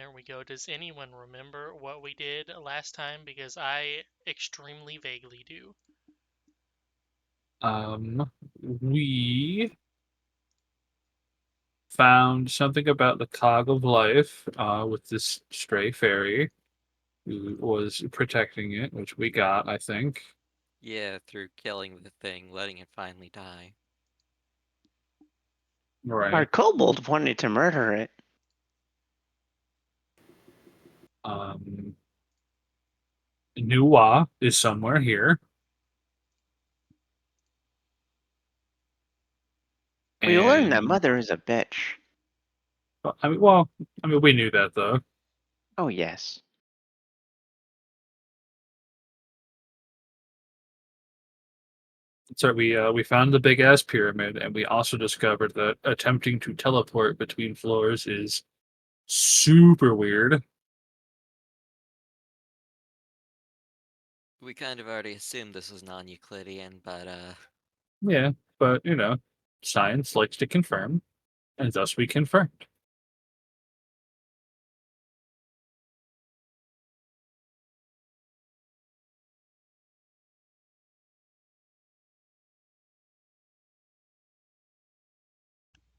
There we go. Does anyone remember what we did last time? Because I extremely vaguely do. We found something about the cog of life, with this stray fairy who was protecting it, which we got, I think. Yeah, through killing the thing, letting it finally die. Our Right. kobold wanted to murder it. Um, Nuwa is somewhere here, We learned that and Mother is a bitch. we knew that though. Oh, yes. So we found the big ass pyramid, and we also discovered that attempting to teleport between floors is super weird. We kind of already assumed this was non-Euclidean, but Yeah, but science likes to confirm, and thus we confirmed.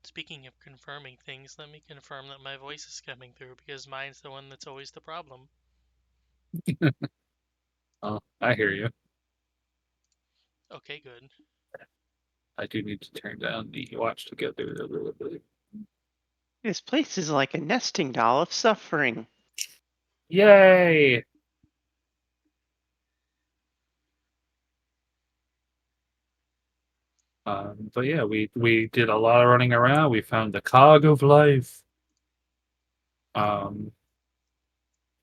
Speaking of confirming things, let me confirm that my voice is coming through because mine's the one that's always the problem. Oh, I hear you. Okay, good. I do need to turn down the watch together a little bit. This place is like a nesting doll of suffering. Yay! But yeah, we did a lot of running around. We found the cog of life. Um,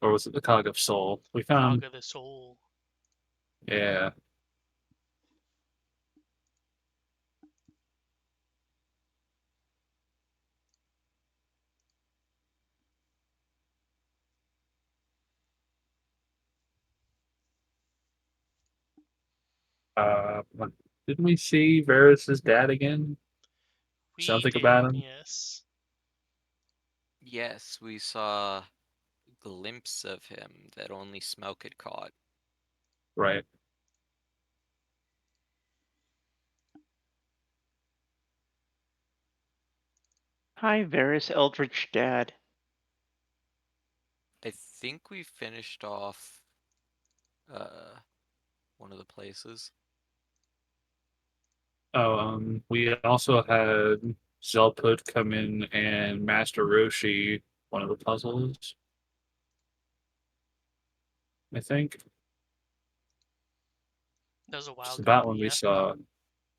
or was it the cog of soul? We Cog found, of the soul. yeah. What- didn't we see Varys's dad again? We Something about did, him, yes. yes, we saw a glimpse of him that only smoke had caught. right? Hi, Varys Eldritch Dad. I think we finished off uh one of the places. Oh, we also had Zelput come in and Master Roshi one of the puzzles. I think That was a it's while ago, about but when we yeah. saw,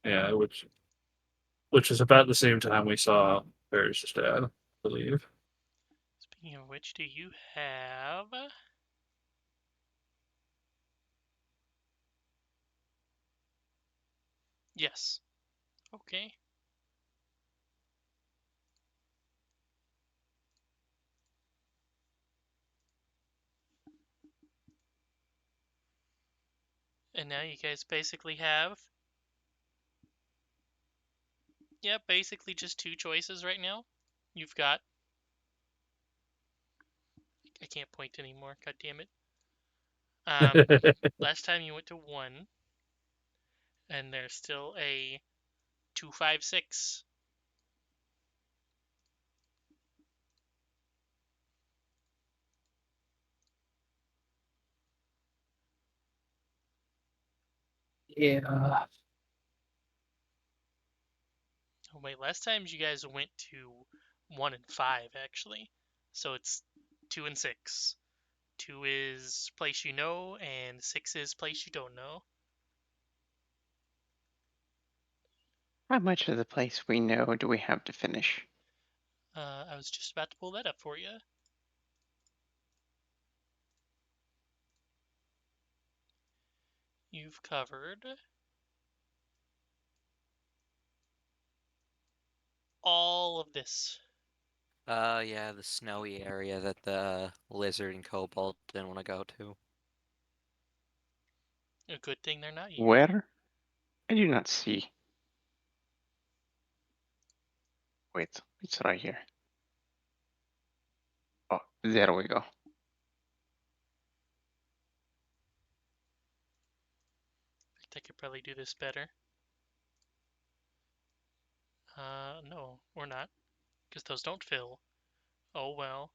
yeah, which is about the same time we saw Varys' dad, I believe. Speaking of which, do you have. Yes. Okay. And now you guys basically have. Yeah, basically just two choices right now. You've got. I can't point anymore, god damn it. Last time you went to 1, and there's still a 256. Yeah. Oh, wait, last time you guys went to 1 and 5, actually. So it's 2 and 6. 2 is place you know, and 6 is place you don't know. How much of the place we know do we have to finish? I was just about to pull that up for you. You've covered all of this. Yeah, the snowy area that the lizard and kobold didn't want to go to. A good thing they're not you. Where? I do not see. Wait, it's right here. Oh, There we go. I could probably do this better. No, or not, because those don't fill. Oh well.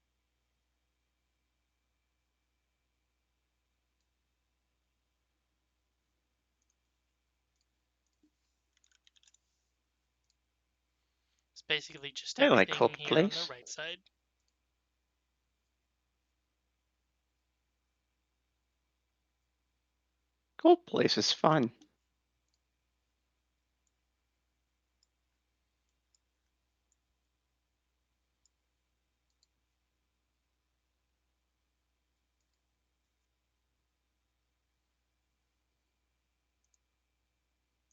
It's basically just I like everything Hope here on the Place. right side. Cold Place is fun.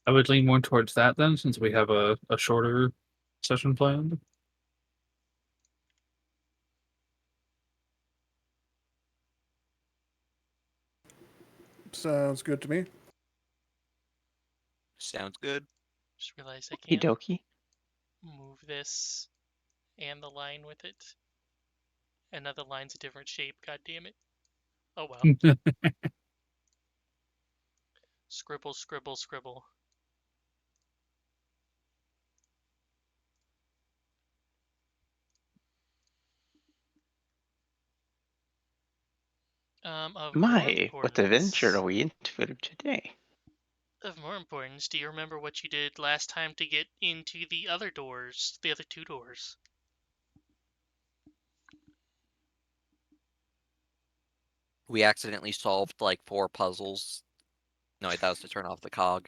I would lean more towards that then, since we have a shorter session planned. Sounds good to me. Sounds good. Just realized I Okie can't dokie. move this and the line with it. Another line's a different shape, god damn it. Oh well. Scribble, scribble, scribble. Of more My, what adventure are importance. we into for today? Of more importance, do you remember what you did last time to get into the other doors? The other two doors? We accidentally solved like 4 puzzles. No, wait, that was to turn off the cog.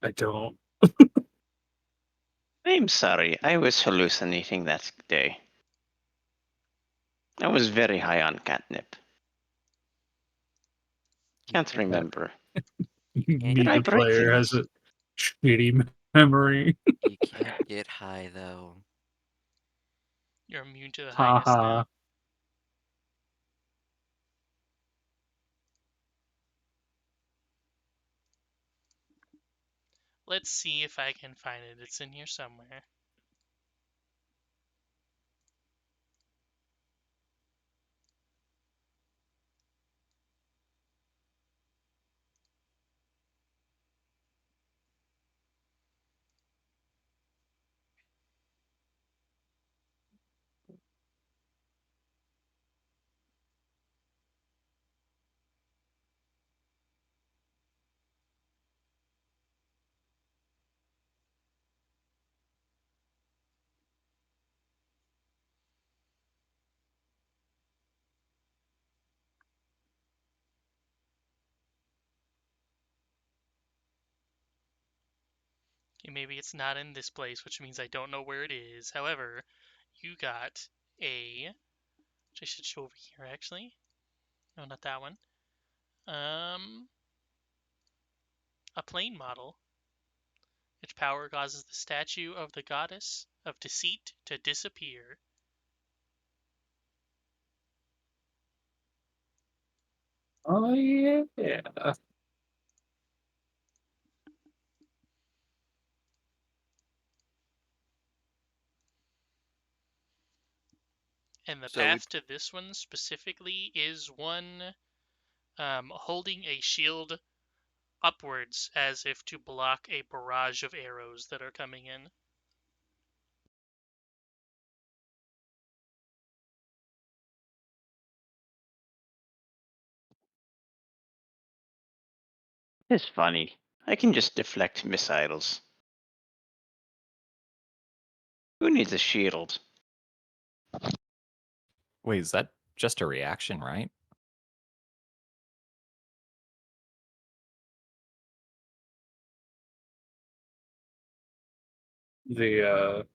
I don't. I'm sorry, I was hallucinating that day. I was very high on catnip. Can't remember. Did I Neither break player has things? a shitty memory. You can't get high though. You're immune to the highness Haha. now. Let's see if I can find it. It's in here somewhere. Okay, maybe it's not in this place, which means I don't know where it is. However, you got which I should show over here actually. No, not that one. A plane model. Its power causes the statue of the goddess of deceit to disappear. Oh yeah. And the So we path to this one specifically is one holding a shield upwards as if to block a barrage of arrows that are coming in. It's funny. I can just deflect missiles. Who needs a shield? Wait, is that just a reaction, right? The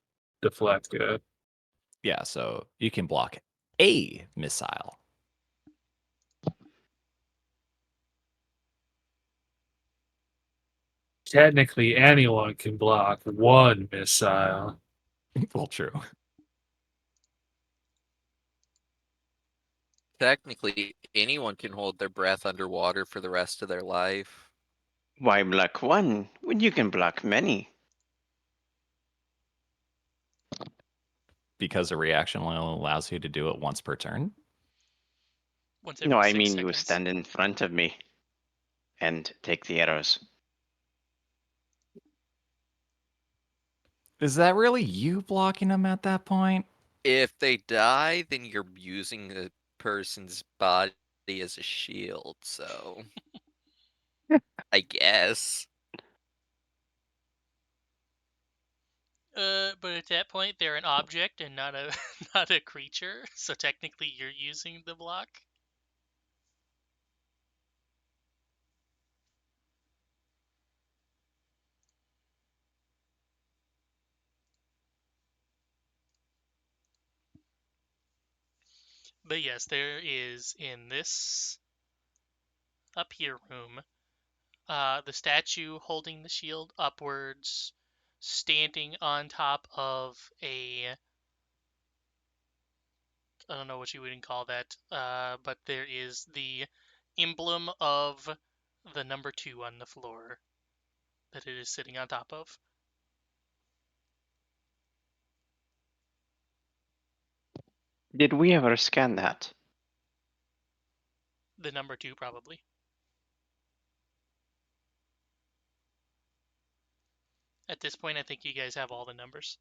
deflect, yeah. Yeah, so you can block a missile. Technically, anyone can block one missile. Well, true. Technically, anyone can hold their breath underwater for the rest of their life. Why block one when you can block many? Because a reaction only allows you to do it once per turn. Once No, every I 6 mean you seconds. stand in front of me and take the arrows. Is that really you blocking them at that point? If they die, then you're using the person's body as a shield, so I guess. But at that point, they're an object and not a not a creature. So technically, you're using the block. But yes, there is in this up here room, the statue holding the shield upwards, standing on top of a, I don't know what you would call that, but there is the emblem of the number 2 on the floor that it is sitting on top of. Did we ever scan that? The number 2 probably. At this point, I think you guys have all the numbers.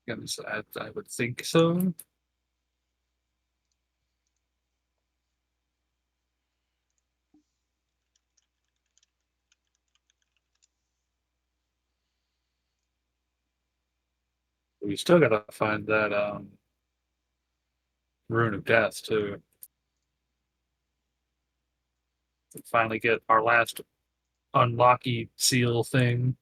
Yes, I would think so. We still gotta find that rune of death too. Finally get our last unlocky seal thing.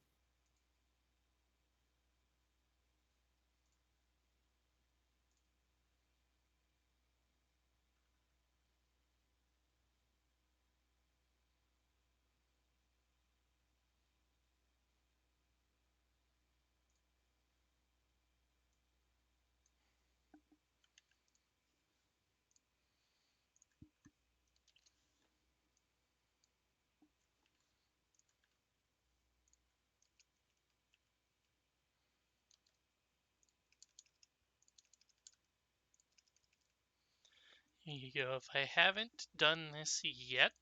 Here you go. If I haven't done this yet,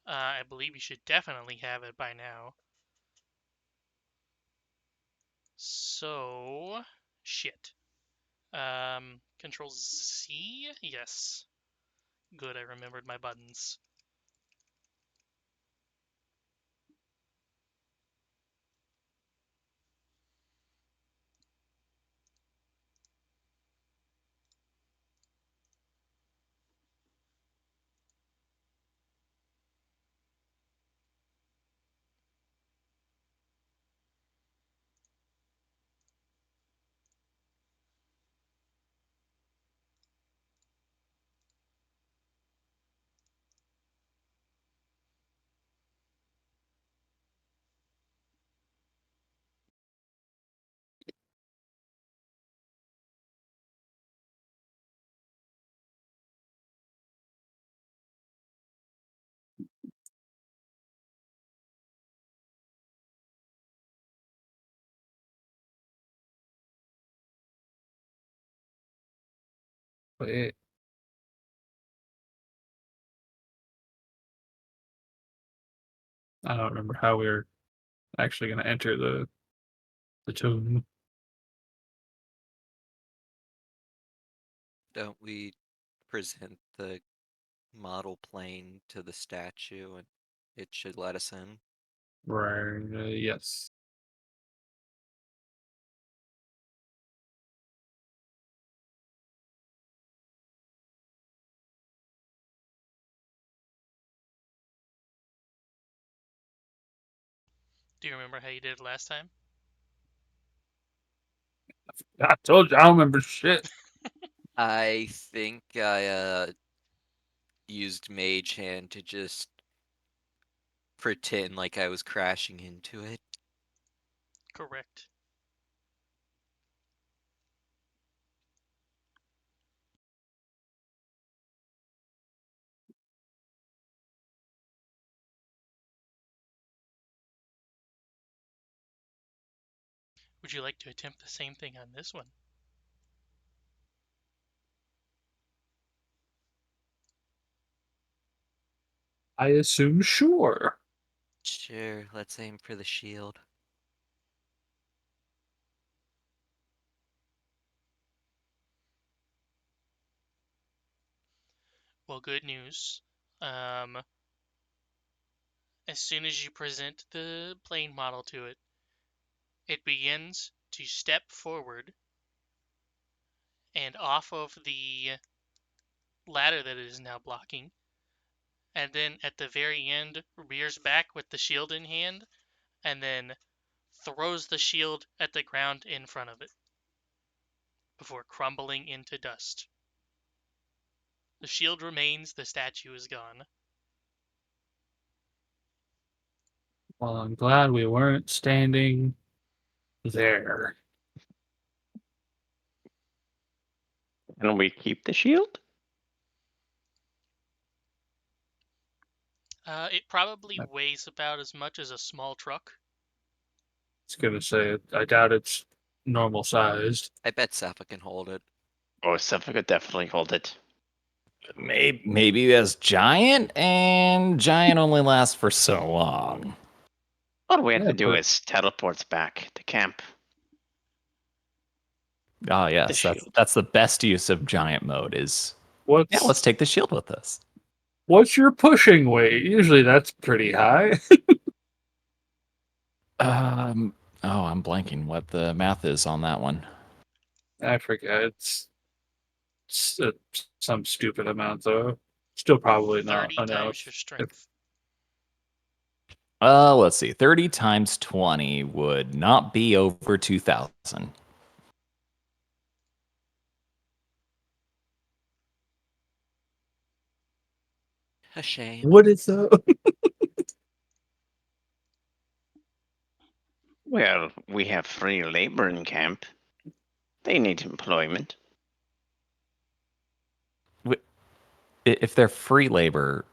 I believe you should definitely have it by now. So, shit. Control C? Yes. Good, I remembered my buttons. Wait, I don't remember how we are actually gonna enter the tomb. Don't we present the model plane to the statue and it should let us in? Right, yes. Do you remember how you did it last time? I told you I don't remember shit. I think I used Mage Hand to just pretend like I was crashing into it. Correct. Would you like to attempt the same thing on this one? I assume sure. Sure, let's aim for the shield. Well, good news. As soon as you present the plane model to it, it begins to step forward and off of the ladder that it is now blocking, and then at the very end rears back with the shield in hand, and then throws the shield at the ground in front of it before crumbling into dust. The shield remains, the statue is gone. Well, I'm glad we weren't standing there. And we keep the shield? It probably weighs about as much as a small truck. I was gonna say, I doubt it's normal sized. I bet Safa can hold it. Oh, Suffolk could definitely hold it. Maybe as giant, and giant only lasts for so long. All we have Yeah, to do but- is teleport back to camp. Oh yes, The shield. that's the best use of giant mode. Is What's let's take the shield with us. what's your pushing weight? Usually that's pretty high. Oh, I'm blanking what the math is on that one. I forget. It's some stupid amount though. Still probably not 30 enough. times your strength. Let's see. 30 times 20 would not be over 2,000. A shame. What is the? Well, we have free labor in camp. They need employment. If they're free labor,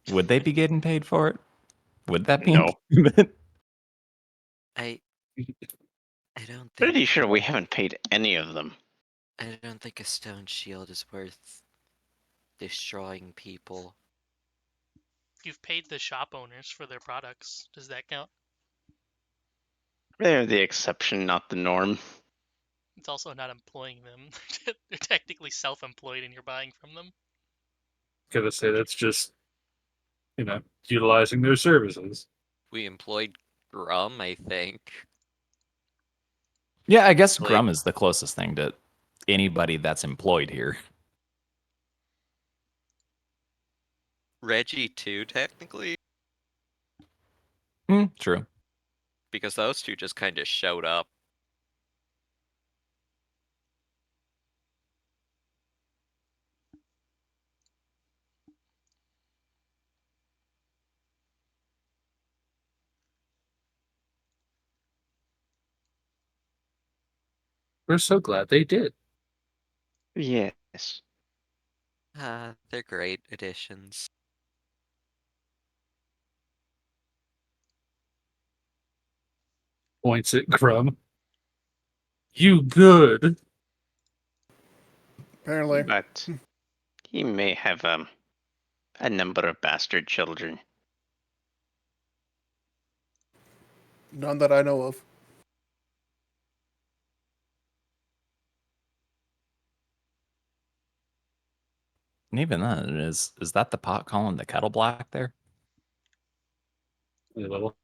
would they be getting paid for it? Would that be No. employment? I don't think Pretty sure we haven't paid any of them. I don't think a stone shield is worth destroying people. You've paid the shop owners for their products. Does that count? They're the exception, not the norm. It's also not employing them. They're technically self-employed and you're buying from them. Gonna say that's just, utilizing their services. We employed Grum, I think. Yeah, I guess Like- Grum is the closest thing to anybody that's employed here. Reggie too, technically, True. because those two just kind of showed up. We're so glad they did. Yes. They're great additions. Points at Grum. You good? Apparently. But he may have a number of bastard children. None that I know of. And even then, is that the pot calling the kettle black there? A little.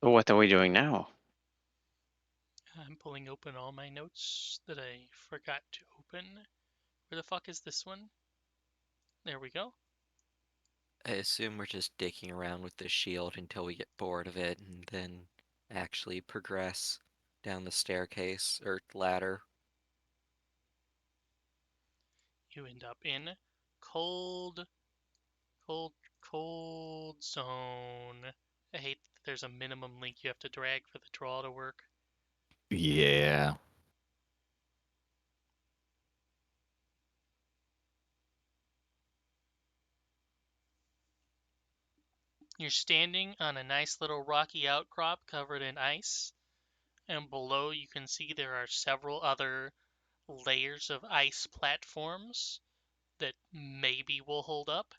But what are we doing now? I'm pulling open all my notes that I forgot to open. Where the fuck is this one? There we go. I assume we're just dicking around with the shield until we get bored of it and then actually progress down the staircase or ladder. You end up in cold zone. I hate that there's a minimum link you have to drag for the draw to work. Yeah. You're standing on a nice little rocky outcrop covered in ice, and below you can see there are several other layers of ice platforms that maybe will hold up.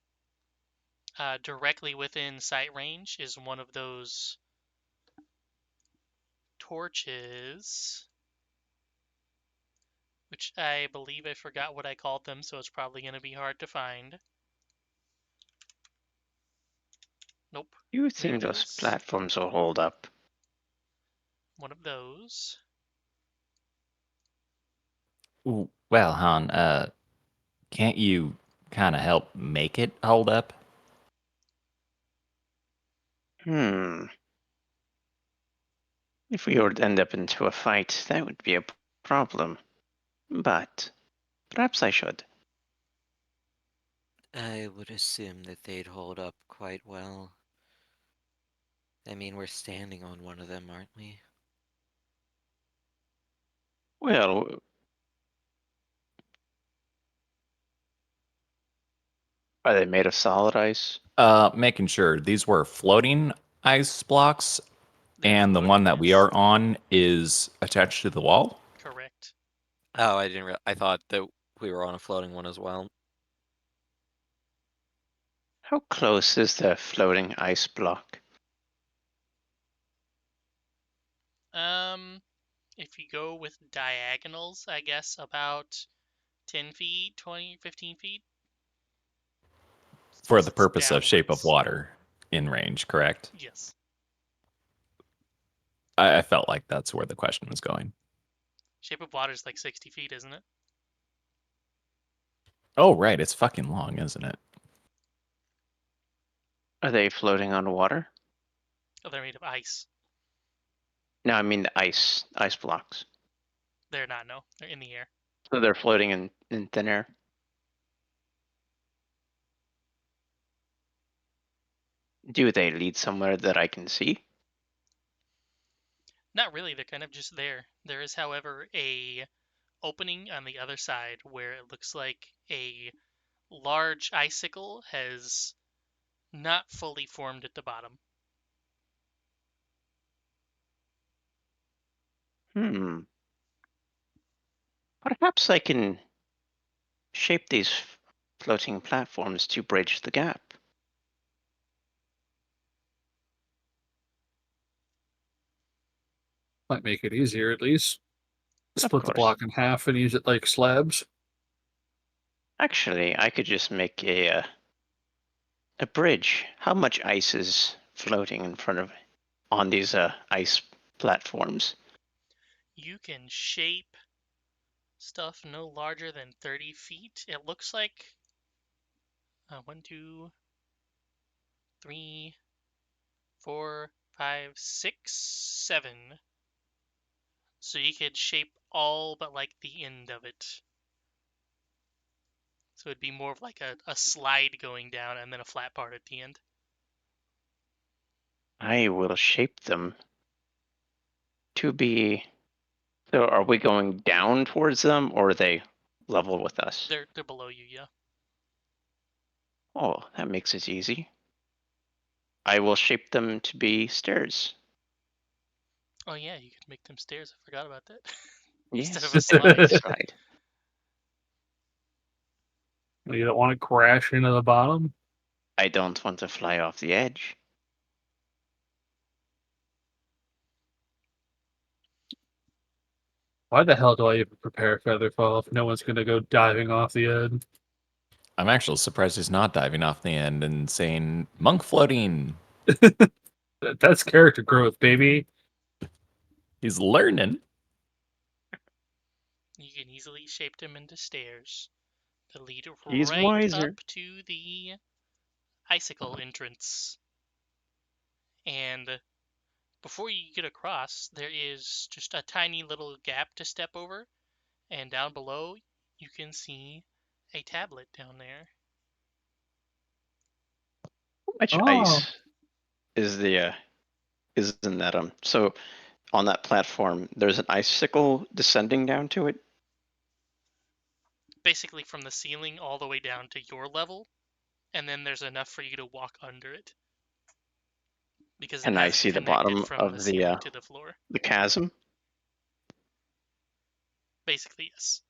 Directly within sight range is one of those torches, which I believe I forgot what I called them, so it's probably going to be hard to find. Nope. You There think it those is. platforms will hold up? One of those. Ooh, well, Han, can't you kind of help make it hold up? Hmm. If we were to end up into a fight, that would be a problem. But perhaps I should. I would assume that they'd hold up quite well. I mean, we're standing on one of them, aren't we? Well, are they made of solid ice? Making sure these were floating ice blocks, They're and the floating, one that we yes. are on is attached to the wall. Correct. Oh, I didn't. I thought that we were on a floating one as well. How close is the floating ice block? If you go with diagonals, I guess about 10 feet, 20, 15 feet. For the It's purpose of shape of downwards. water in range, correct? Yes. I felt like that's where the question was going. Shape of water is like 60 feet, isn't it? Oh, right. It's fucking long, isn't it? Are they floating on water? Oh, they're made of ice. No, I mean the ice blocks. They're not, no. They're in the air. So they're floating in thin air. Do they lead somewhere that I can see? Not really, they're kind of just there. There is, however, a opening on the other side where it looks like a large icicle has not fully formed at the bottom. Hmm. Perhaps I can shape these floating platforms to bridge the gap. Might make it easier at least. Of Split the course. block in half and use it like slabs. Actually, I could just make a bridge. How much ice is floating in front of on these ice platforms? You can shape stuff no larger than 30 feet. It looks like 1, 2, 3, 4, 5, 6, 7. So you could shape all but like the end of it. So it'd be more of like a slide going down and then a flat part at the end. I will shape them to be. So, are we going down towards them, or are they level with us? They're below you, yeah. Oh, that makes it easy. I will shape them to be stairs. Oh yeah, you could make them stairs. I forgot about that. Instead of Yes, a slide. slide. You don't want to crash into the bottom. I don't want to fly off the edge. Why the hell do I even prepare Featherfall if no one's going to go diving off the edge? I'm actually surprised he's not diving off the end and saying monk floating. That's character growth, baby. He's learning. You can easily shape them into stairs that lead He's right up wiser. to the icicle entrance. And before you get across, there is just a tiny little gap to step over, and down below you can see a tablet down there. How much Oh, ice is is in that so on that platform there's an icicle descending down to it? Basically from the ceiling all the way down to your level, and then there's enough for you to walk under it. because it Can I hasn't see the connected bottom from the of ceiling to the floor. the chasm? Basically, yes.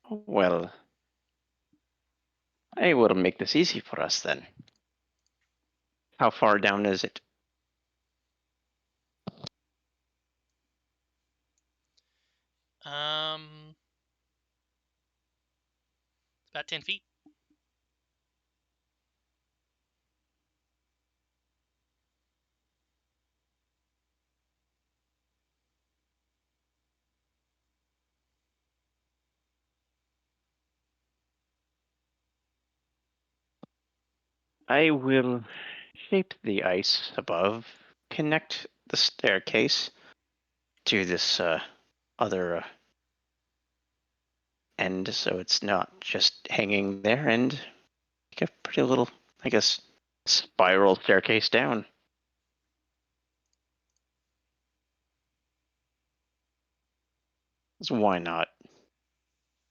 Well, I will make this easy for us then. How far down is it? About 10 feet. I will shape the ice above, connect the staircase to this other end so it's not just hanging there, and make a pretty little, I guess, spiral staircase down. So why not?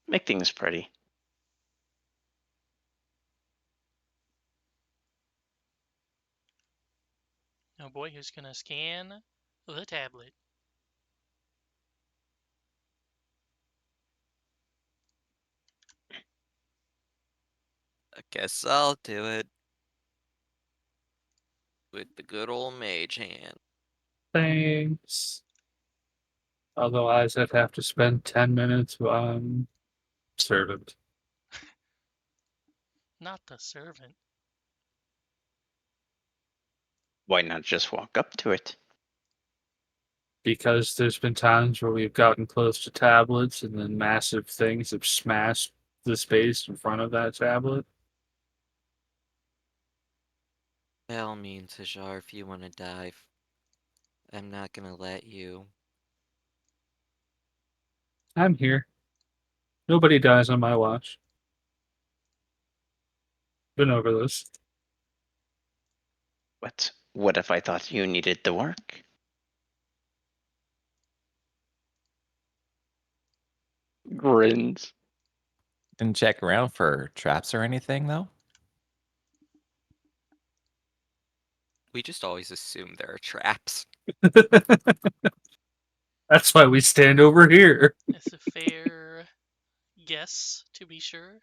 Make things pretty. Oh boy, who's gonna scan the tablet? I guess I'll do it. With the good old mage hand. Thanks. Otherwise, I'd have to spend 10 minutes on servant. Not the servant. Why not just walk up to it? Because there's been times where we've gotten close to tablets and then massive things have smashed the space in front of that tablet. By all means, Hajar, if you want to dive, I'm not gonna let you. I'm here. Nobody dies on my watch. Been over this. But what if I thought you needed the work? Grins. Didn't check around for traps or anything, though? We just always assume there are traps. That's why we stand over here. It's a fair guess, to be sure.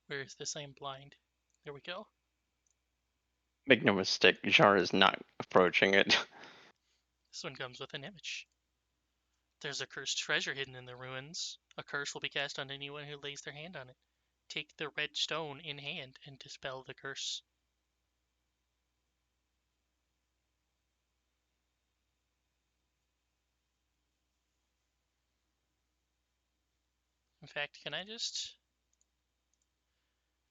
Where is this? I am blind. There we go. Make no mistake, Jar is not approaching it. This one comes with an image. There's a cursed treasure hidden in the ruins. A curse will be cast on anyone who lays their hand on it. Take the red stone in hand and dispel the curse. In fact, can I just...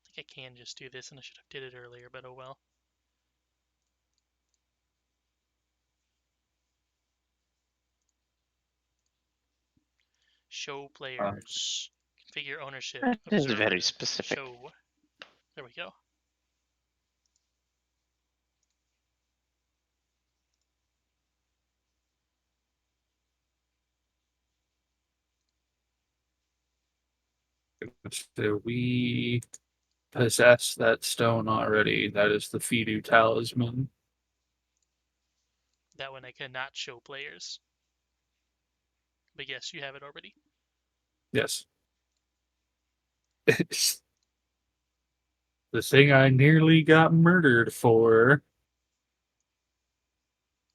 I think I can just do this, and I should have did it earlier, but oh well. Show players. Configure ownership. That is Observer. very specific. Show. There we go. So we possess that stone already. That is the Fidu talisman. That one I cannot show players. But yes, you have it already. Yes. It's the thing I nearly got murdered for.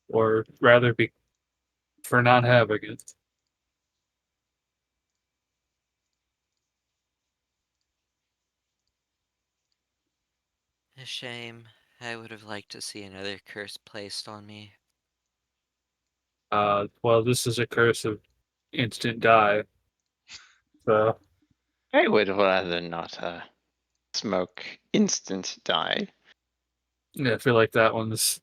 Or rather, for not having it. A shame. I would have liked to see another curse placed on me. Well, this is a curse of instant die. So, I would rather not smoke instant die. yeah, I feel like that one's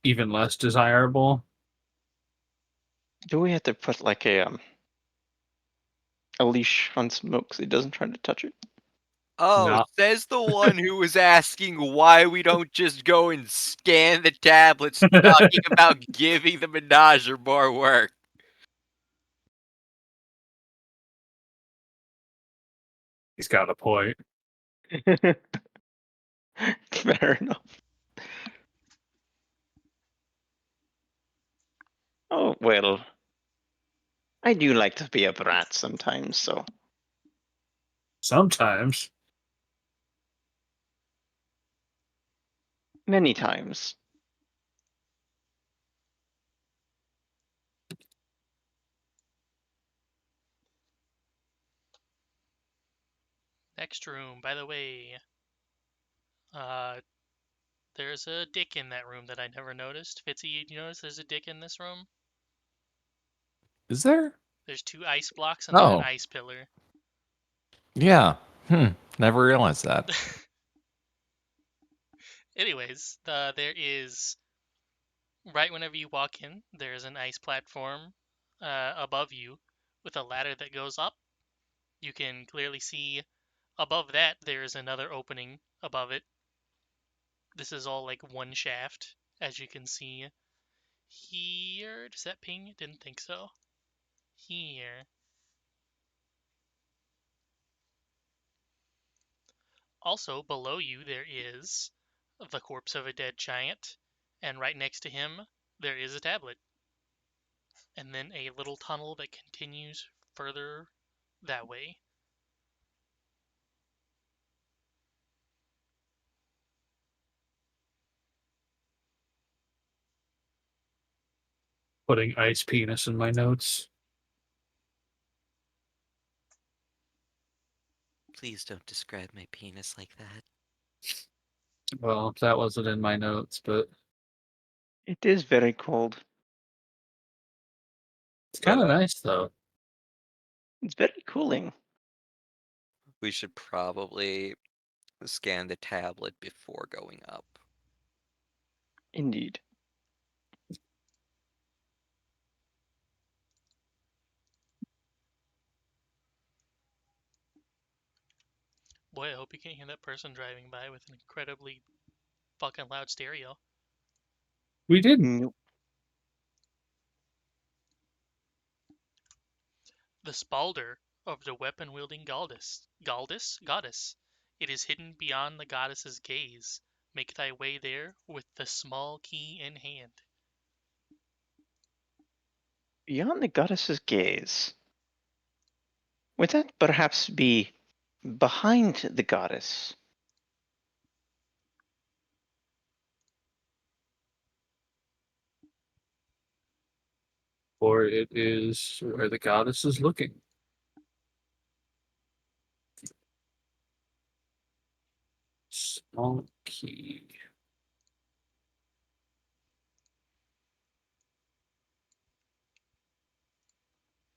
even less desirable. Do we have to put like a leash on smoke so he doesn't try to touch it? Oh, No. says the one who was asking why we don't just go and scan the tablets, talking about giving the menager more work. He's got a point. Fair enough. Oh, well. I do like to be a brat sometimes, so. Sometimes. Many times. Next room, by the way. There's a dick in that room that I never noticed. Fitzy, you notice there's a dick in this room? Is there? There's 2 ice blocks and then an Oh, ice pillar. yeah. Never realized that. Anyways, there is, right whenever you walk in, there's an ice platform above you with a ladder that goes up. You can clearly see above that there's another opening above it. This is all like one shaft, as you can see here. Does that ping? Didn't think so. Here. Also, below you, there is the corpse of a dead giant, and right next to him, there is a tablet. And then a little tunnel that continues further that way. Putting ice penis in my notes. Please don't describe my penis like that. Well, that wasn't in my notes, but It is very cold. it's kind But of nice though. It's very cooling. we should probably scan the tablet before going up. Indeed. Boy, I hope you can't hear that person driving by with an incredibly fucking loud stereo. We didn't. Nope. The spalder of the weapon-wielding goddess. It is hidden beyond the goddess's gaze. Make thy way there with the small key in hand. Beyond the goddess's gaze. Would that perhaps be behind the goddess? Or it is where the goddess is looking. Small key.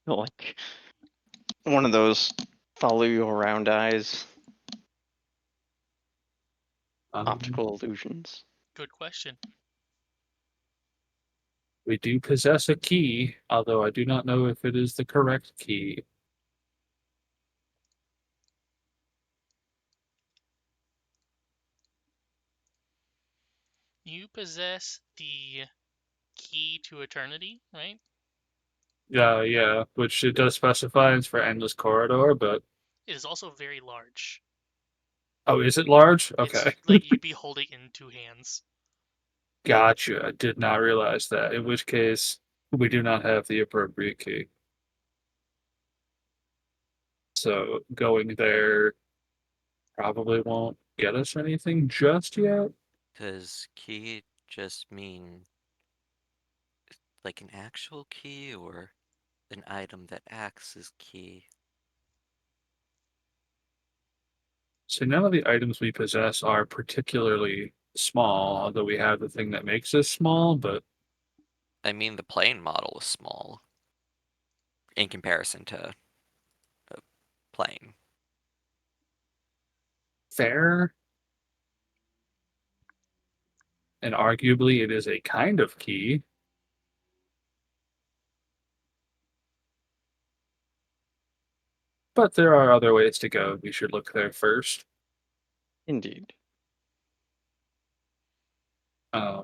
Like one of those follow you around eyes, optical illusions. Good question. We do possess a key, although I do not know if it is the correct key. You possess the key to eternity, right? Yeah, which it does specify it's for endless corridor, but It is also very large. oh, is it large? It's Okay. like you'd be holding it in 2 hands. Gotcha. I did not realize that. In which case, we do not have the appropriate key. So going there probably won't get us anything just yet. Does key just mean like an actual key or an item that acts as key? So none of the items we possess are particularly small, although we have the thing that makes us small, but I mean, the plane model is small in comparison to a plane. fair. And arguably it is a kind of key. But there are other ways to go. We should look there first. Indeed. I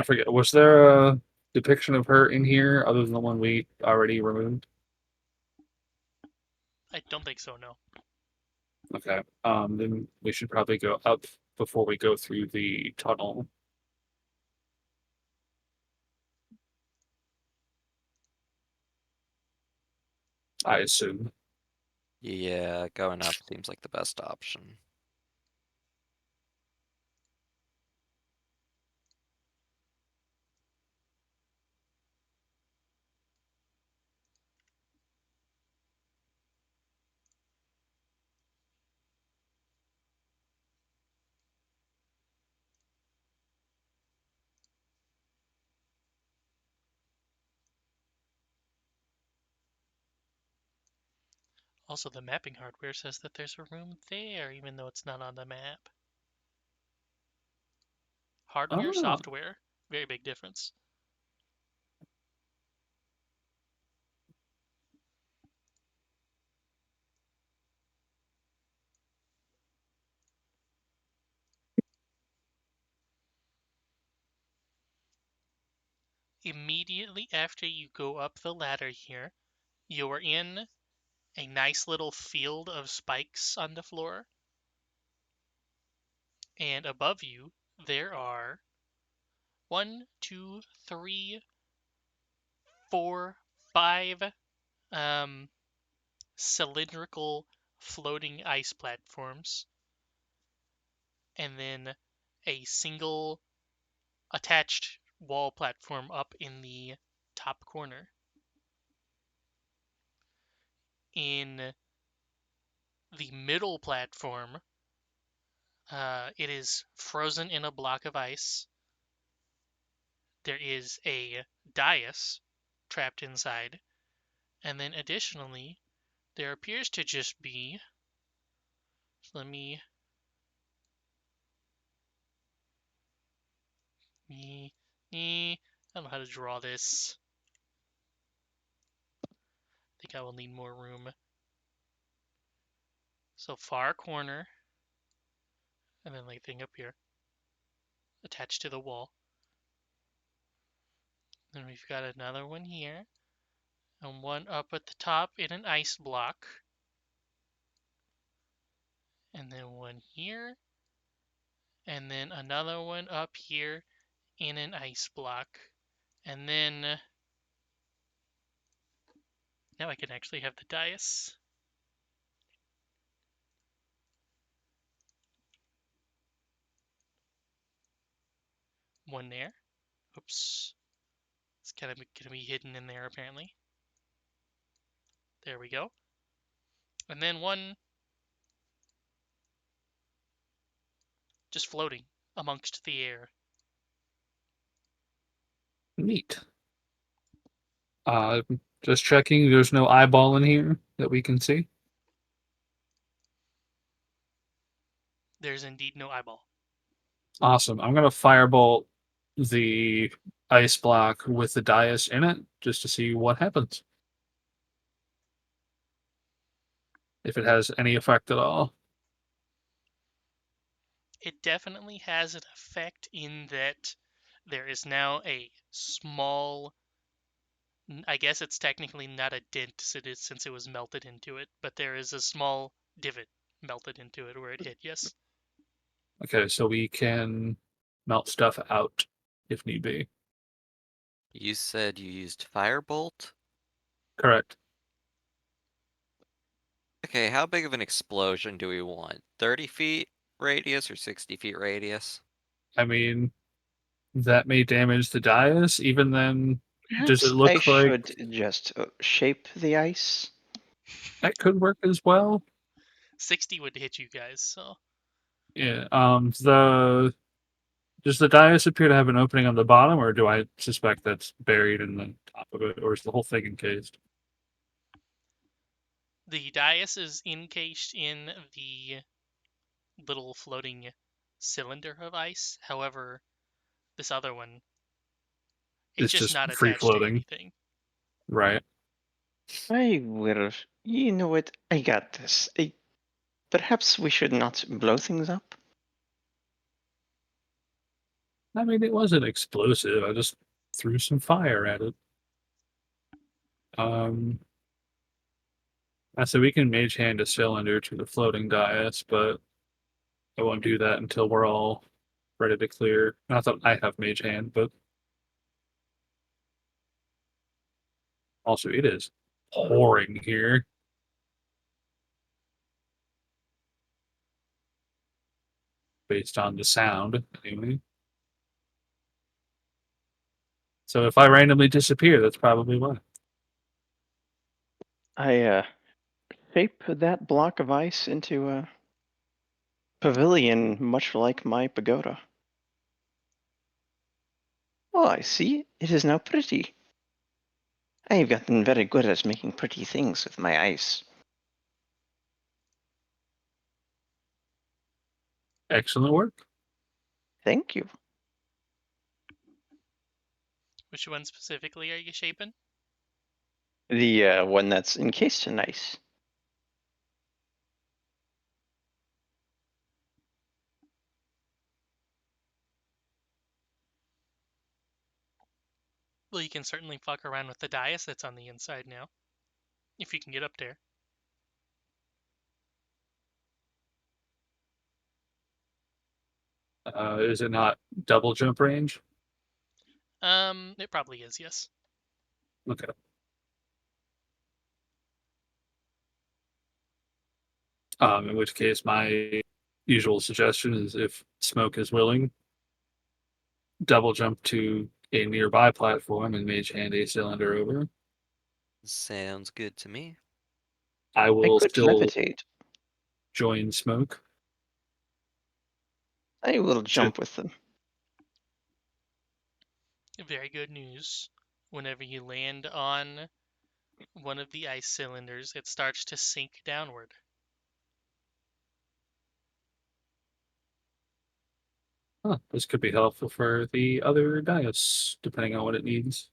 forget. Was there a depiction of her in here other than the one we already removed? I don't think so, no. Okay. Then we should probably go up before we go through the tunnel. I assume. Yeah, going up seems like the best option. Also, the mapping hardware says that there's a room there, even though it's not on the map. Hardware, Oh, software, very big difference. Immediately after you go up the ladder here, you're in a nice little field of spikes on the floor. And above you, there are 1, 2, 3, 4, 5 cylindrical floating ice platforms, and then a single attached wall platform up in the top corner. In the middle platform, it is frozen in a block of ice. There is a dais trapped inside, and then additionally, there appears to just be. Let me. I don't know how to draw this. I think I will need more room. So far corner, and then like thing up here, attached to the wall. Then we've got another one here, and one up at the top in an ice block. And then one here, and then another one up here in an ice block. And then now I can actually have the dais. One there. Oops. It's kind of gonna be hidden in there apparently. There we go. And then one just floating amongst the air. neat. Uh, just checking. There's no eyeball in here that we can see. There's indeed no eyeball. Awesome. I'm gonna firebolt the ice block with the dais in it just to see what happens. If it has any effect at all. It definitely has an effect in that there is now a small. I guess it's technically not a dent since it was melted into it, but there is a small divot melted into it where it hit, yes. Okay, so we can melt stuff out if need be. You said you used Firebolt? Correct. Okay, how big of an explosion do we want? 30 feet radius or 60 feet radius? I mean, that may damage the dais. Even then, does it Perhaps I look like should just shape the ice. that could work as well? 60 would hit you guys, so. Yeah. The does the dais appear to have an opening on the bottom, or do I suspect that's buried in the top of it, or is the whole thing encased? The dais is encased in the little floating cylinder of ice. However, this other one, it's It's just just not free attached to floating, anything. right? I will. You know what? I got this. Perhaps we should not blow things up. I mean, it wasn't explosive. I just threw some fire at it. Um, So we can mage hand a cylinder to the floating dais, but I won't do that until we're all ready to clear. Not that I have mage hand, but also it is pouring here. Based on the sound, anyway. So if I randomly disappear, that's probably why. I shape that block of ice into a pavilion, much like my pagoda. Oh, I see. It is now pretty. I have gotten very good at making pretty things with my ice. Excellent work. Thank you. Which one specifically are you shaping? The one that's encased in ice. Well, you can certainly fuck around with the dais that's on the inside now, if you can get up there. Is it not double jump range? It probably is, yes. Okay. In which case, my usual suggestion is if Smoke is willing, double jump to a nearby platform and mage hand a cylinder over. Sounds good to me. I I will could still levitate. join Smoke. I will jump with them. Very good news. Whenever you land on one of the ice cylinders, it starts to sink downward. Huh, this could be helpful for the other dais, depending on what it needs.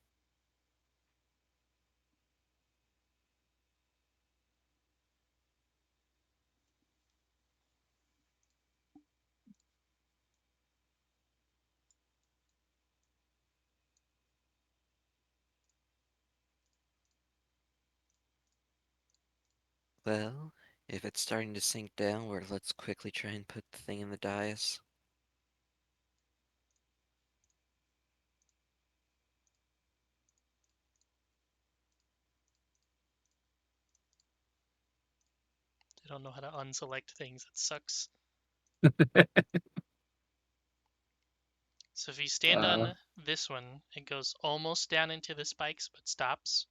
Well, if it's starting to sink downward, let's quickly try and put the thing in the dais. I don't know how to unselect things. That sucks. So if you stand on this one, it goes almost down into the spikes, but stops.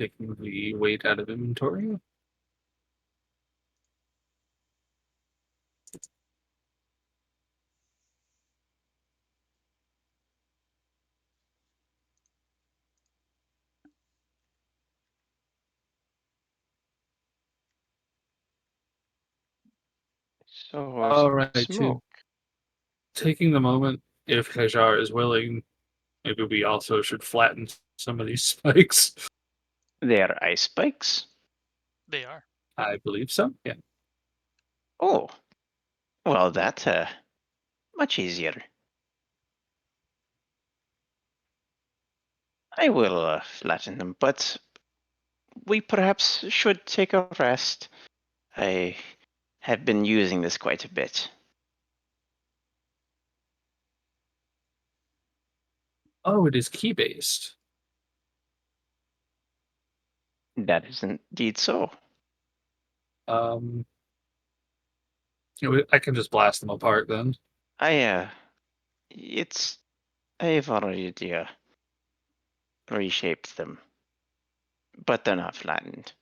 Taking the weight out of inventory. So, All right, smoke. taking the moment, if Hajar is willing, maybe we also should flatten some of these spikes. They are ice spikes. They are. I believe so. Yeah. Oh, well, that's much easier. I will flatten them, but we perhaps should take a rest. I have been using this quite a bit. Oh, it is key based. That is indeed so. Um, I can just blast them apart then. It's I've already reshaped them, but they're not flattened.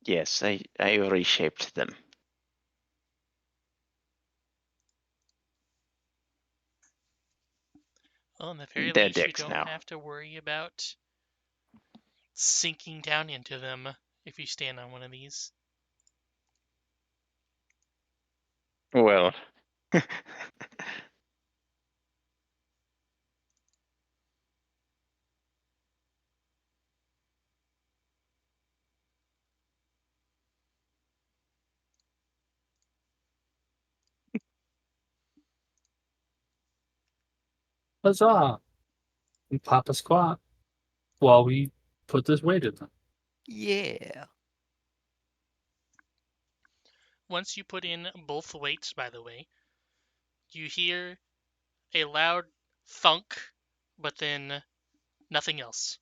Yes, I reshaped them. Well, in the very They're least, you dicks don't now. have to worry about sinking down into them if you stand on one of these. Well, Huzzah! And pop a squat while we put this weight in them. Yeah. Once you put in both weights, by the way, you hear a loud thunk, but then nothing else.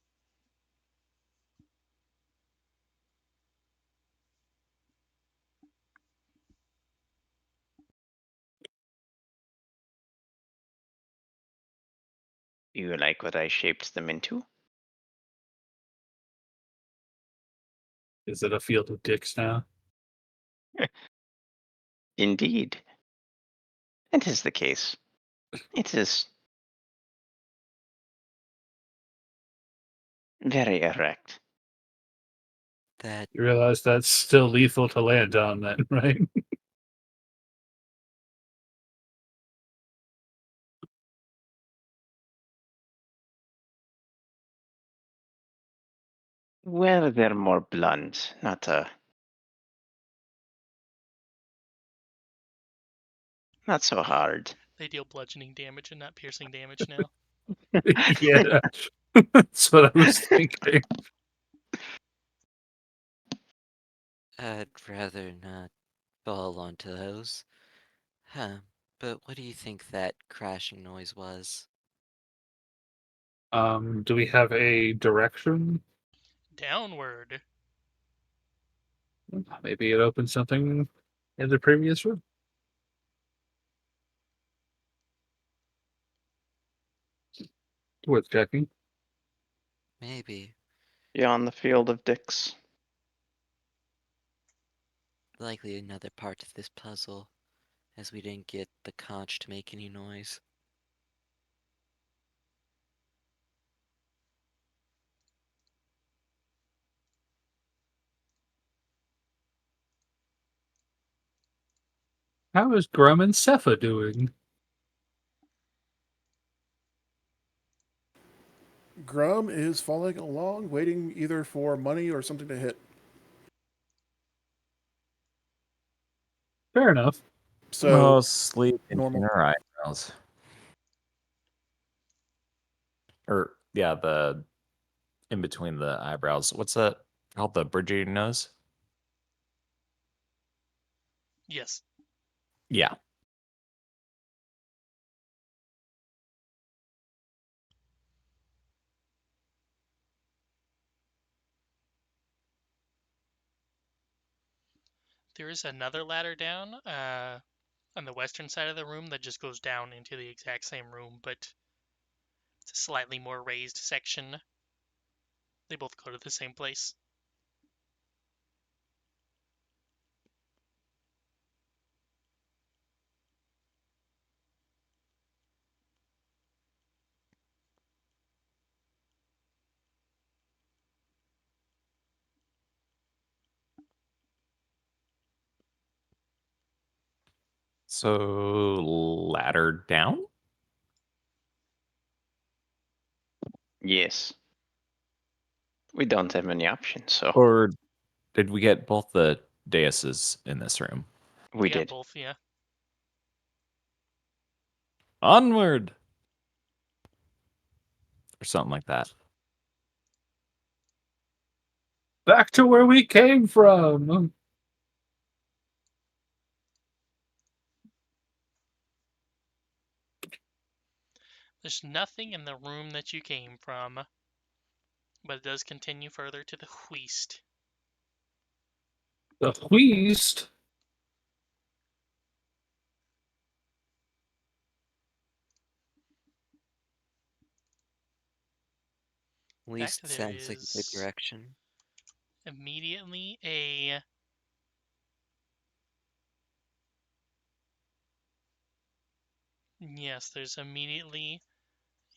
Do you like what I shaped them into? Is it a field of dicks now? Indeed. It is the case. It is very erect. That You realize that's still lethal to land on, then, right? Well, they're more blunt, not so hard. They deal bludgeoning damage and not piercing damage now. Yeah, that's what I was thinking. I'd rather not fall onto those. Huh. But what do you think that crashing noise was? Do we have a direction? Downward. Maybe it opened something in the previous room. Worth checking. Maybe. Beyond the field of dicks. Likely another part of this puzzle, as we didn't get the conch to make any noise. How is Grum and Cepha doing? Grum is following along, waiting either for money or something to hit. Fair enough. So Mostly pinching normal. her eyebrows. Or yeah, the in between the eyebrows. What's that called? The bridge of your nose? Yes. Yeah. There is another ladder down on the western side of the room that just goes down into the exact same room, but it's a slightly more raised section. They both go to the same place. So ladder down? Yes. We don't have many options, so Or did we get both the daises in this room? we got did. both, yeah. Onward! Or something like that. Back to where we came from. There's nothing in the room that you came from, but it does continue further to the west. The wheezed. At In least fact, it there sounds like a good is direction. immediately a yes, there's immediately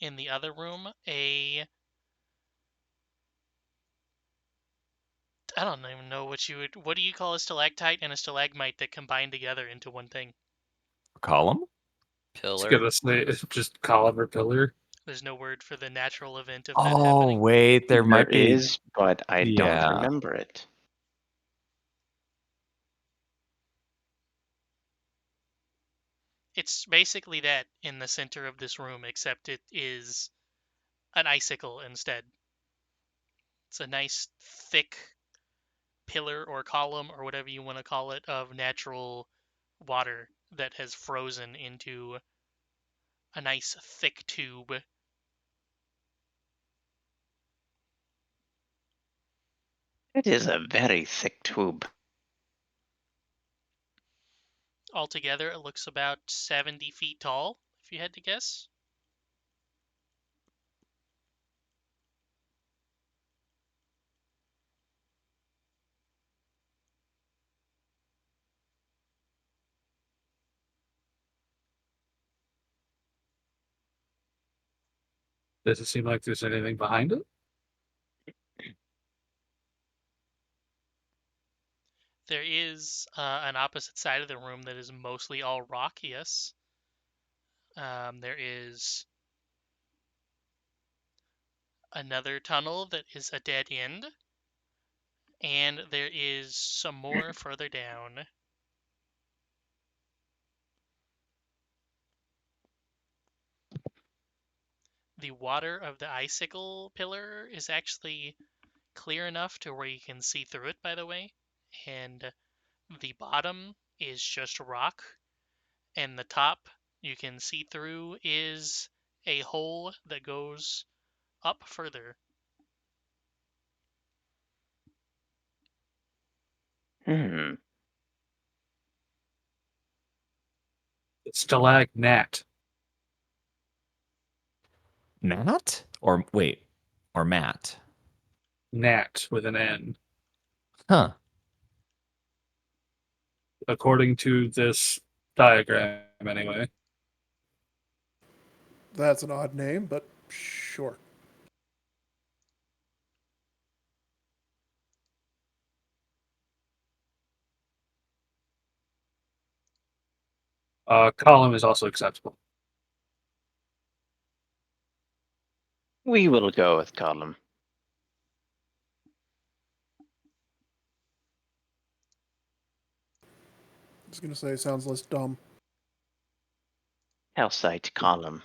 in the other room a I don't even know what do you call a stalactite and a stalagmite that combine together into one thing? Column? It's Pillar? gonna say it's just column or pillar. There's no word for the natural event of that Oh, happening. wait, there might be. is, but I don't Yeah. remember it. It's basically that in the center of this room, except it is an icicle instead. It's a nice thick pillar or column or whatever you want to call it of natural water that has frozen into a nice thick tube. It is a very thick tube. Altogether, it looks about 70 feet tall, if you had to guess. Does it seem like there's anything behind it? There is an opposite side of the room that is mostly all rock, yes. There is another tunnel that is a dead end, and there is some more further down. The water of the icicle pillar is actually clear enough to where you can see through it, by the way, and the bottom is just rock, and the top you can see through is a hole that goes up further. Hmm. It's stalaggnat. Nat? Or wait, or Matt? Nat with an N. Huh. According to this diagram, anyway. That's an odd name, but sure. Column is also acceptable. We will go with column. I was going to say, sounds less dumb. Calcite column.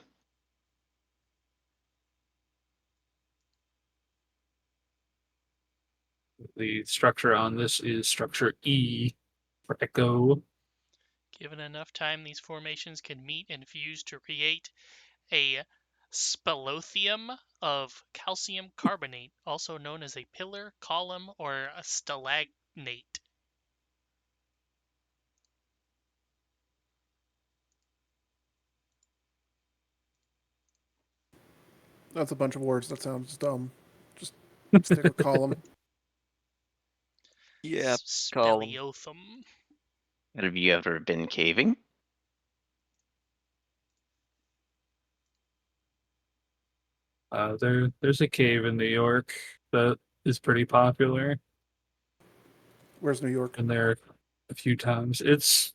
The structure on this is structure E for echo. Given enough time, these formations can meet and fuse to create a spelothium of calcium carbonate, also known as a pillar, column, or a stalagnate. That's a bunch of words. That sounds dumb. Just stick with column. Yeah, column. Speleothum. Have you ever been caving? There's a cave in New York that is pretty popular. Where's New York? Been there a few times. It's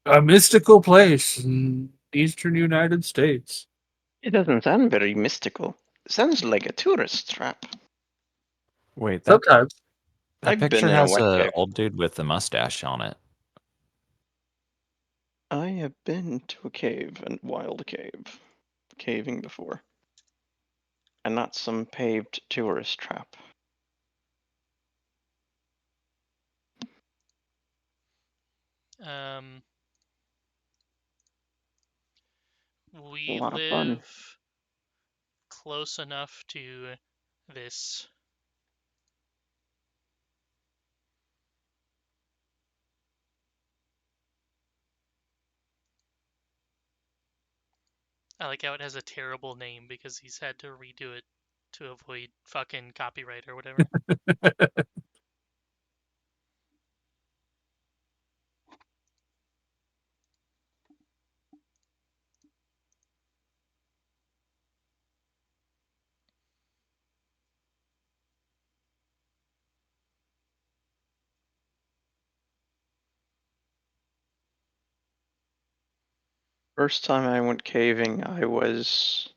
a mystical place in eastern United States. It doesn't sound very mystical. It sounds like a tourist trap. Wait, Sometimes. that I've been picture in a has wet a cave. old dude with a mustache on it. I have been to a cave, and wild cave, caving before. And not some paved tourist trap. A We lot of fun. live close enough to this. I like how it has a terrible name because he's had to redo it to avoid fucking copyright or whatever. First time I went caving, I was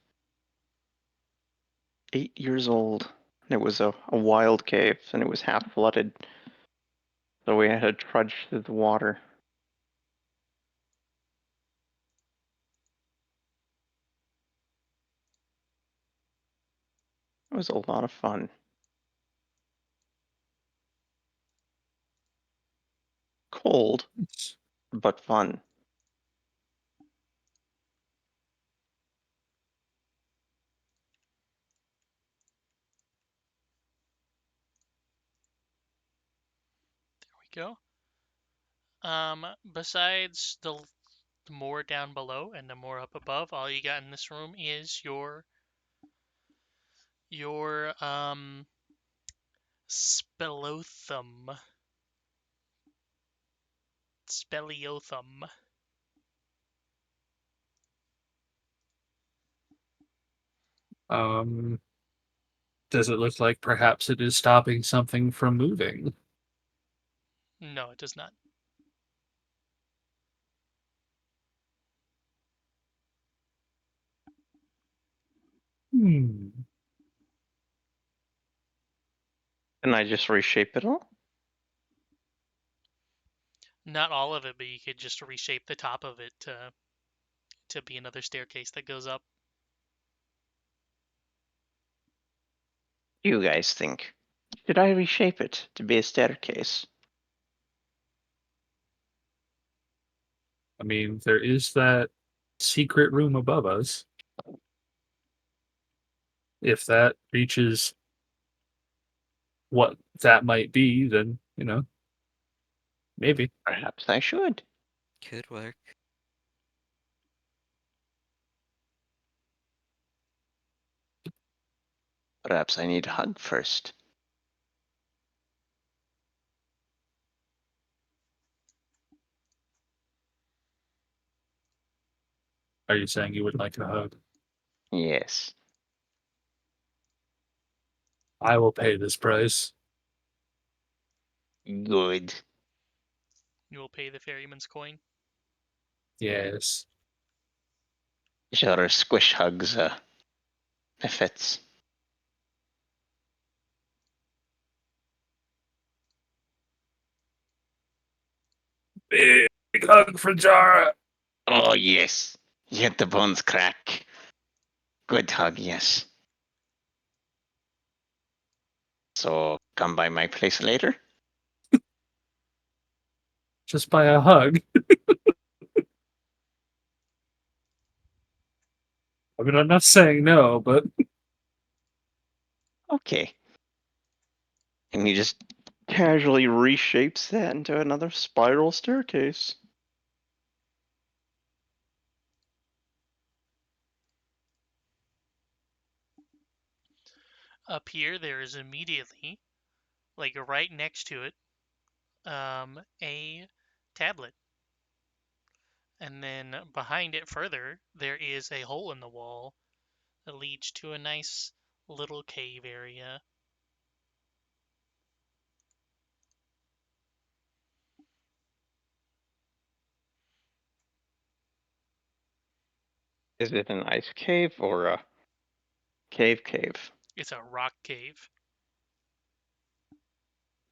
8 years old. It was a wild cave, and it was half flooded. So we had to trudge through the water. was a lot of fun. Cold, but fun. There we go. Besides the more down below and the more up above, all you got in this room is your speliothum. Speliothum. Does it look like perhaps it is stopping something from moving? No, it does not. Hmm. Can I just reshape it all? Not all of it, but you could just reshape the top of it to be another staircase that goes up. You guys think? Should I reshape it to be a staircase? I mean, there is that secret room above us. If that reaches what that might be, then, maybe. Perhaps I should. Could work. Perhaps I need a hug first. Are you saying you would like a hug? Yes. I will pay this price. Good. You will pay the ferryman's coin. Yes. Sure, squish hugs, if it's... Big hug for Jara. Oh, yes. Get the bones crack. Good hug, yes. So, come by my place later? Just by a hug. I mean, I'm not saying no, but Okay. And he just casually reshapes that into another spiral staircase. Up here, there is immediately, like right next to it, a tablet. And then behind it further, there is a hole in the wall that leads to a nice little cave area. Is it an ice cave or a cave cave? It's a rock cave.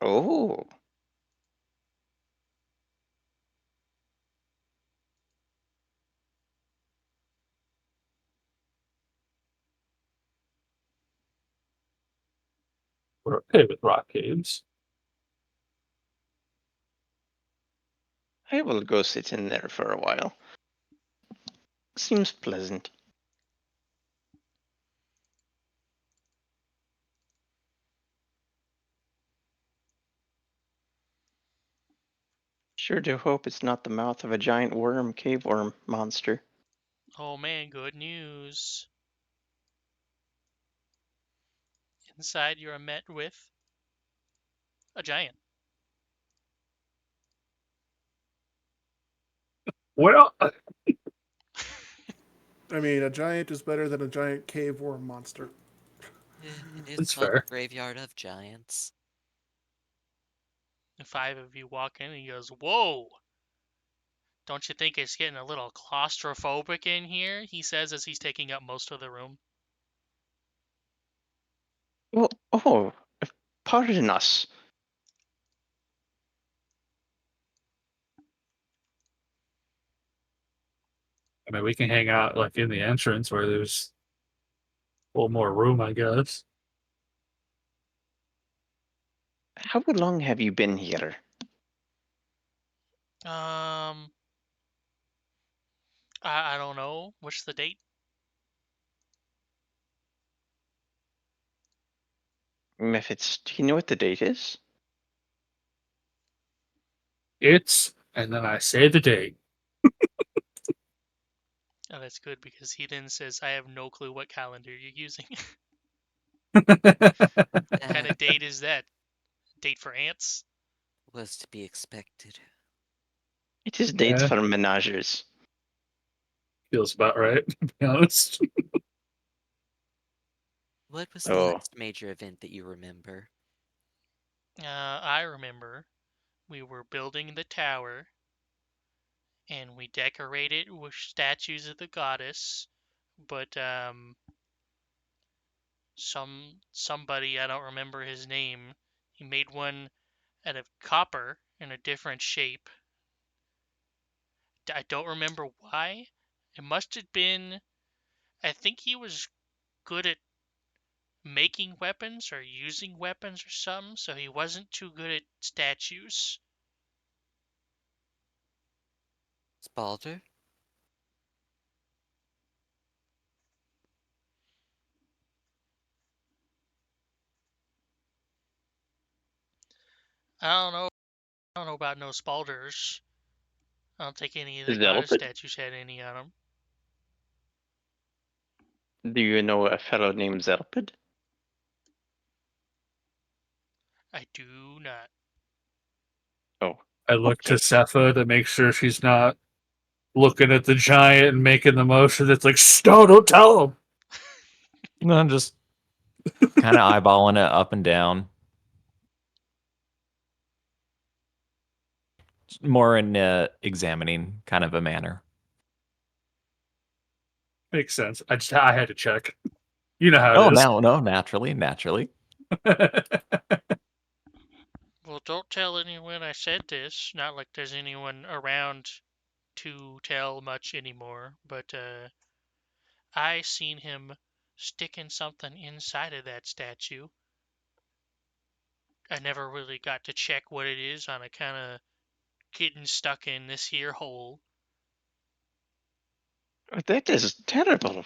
Oh. we're okay with rock caves. I will go sit in there for a while. Seems pleasant. Sure do hope it's not the mouth of a giant worm, cave worm monster. Oh man, good news. Inside, you are met with a giant. Well, I mean, a giant is better than a giant cave worm monster. It is that's called fair. Graveyard of Giants. The 5 of you walk in and he goes, "Whoa! Don't you think it's getting a little claustrophobic in here?" He says as he's taking up most of the room. Well, oh, pardon us. I mean, we can hang out like in the entrance where there's a little more room, I guess. How long have you been here? I don't know. What's the date? Do you know what the date is? It's, and then I say the date. Oh, that's good because he then says, "I have no clue what calendar you're using." What kind of date is that? Date for ants? Was to be expected. It is dates Yeah. for menagers. Feels about right, to be honest. What was the Oh. last major event that you remember? I remember we were building the tower, and we decorated with statues of the goddess, but somebody, I don't remember his name, he made one out of copper in a different shape. I don't remember why. It must have been, I think he was good at making weapons or using weapons or something, so he wasn't too good at statues. Spalder? I don't know about no Spalders. I don't think any of the goddess Zelpid? statues had any on them. Do you know a fellow named Zelpid? I do not. Oh, I look to okay. Sepha to make sure she's not looking at the giant and making the motion that's like, no, don't tell him. No, I'm just kind of eyeballing it up and down. More in examining kind of a manner. Makes sense. I had to check. You know how Oh, it is. no, naturally. Well, don't tell anyone I said this. Not like there's anyone around to tell much anymore, but I seen him sticking something inside of that statue. I never really got to check what it is on a kind of getting stuck in this here hole. That is terrible.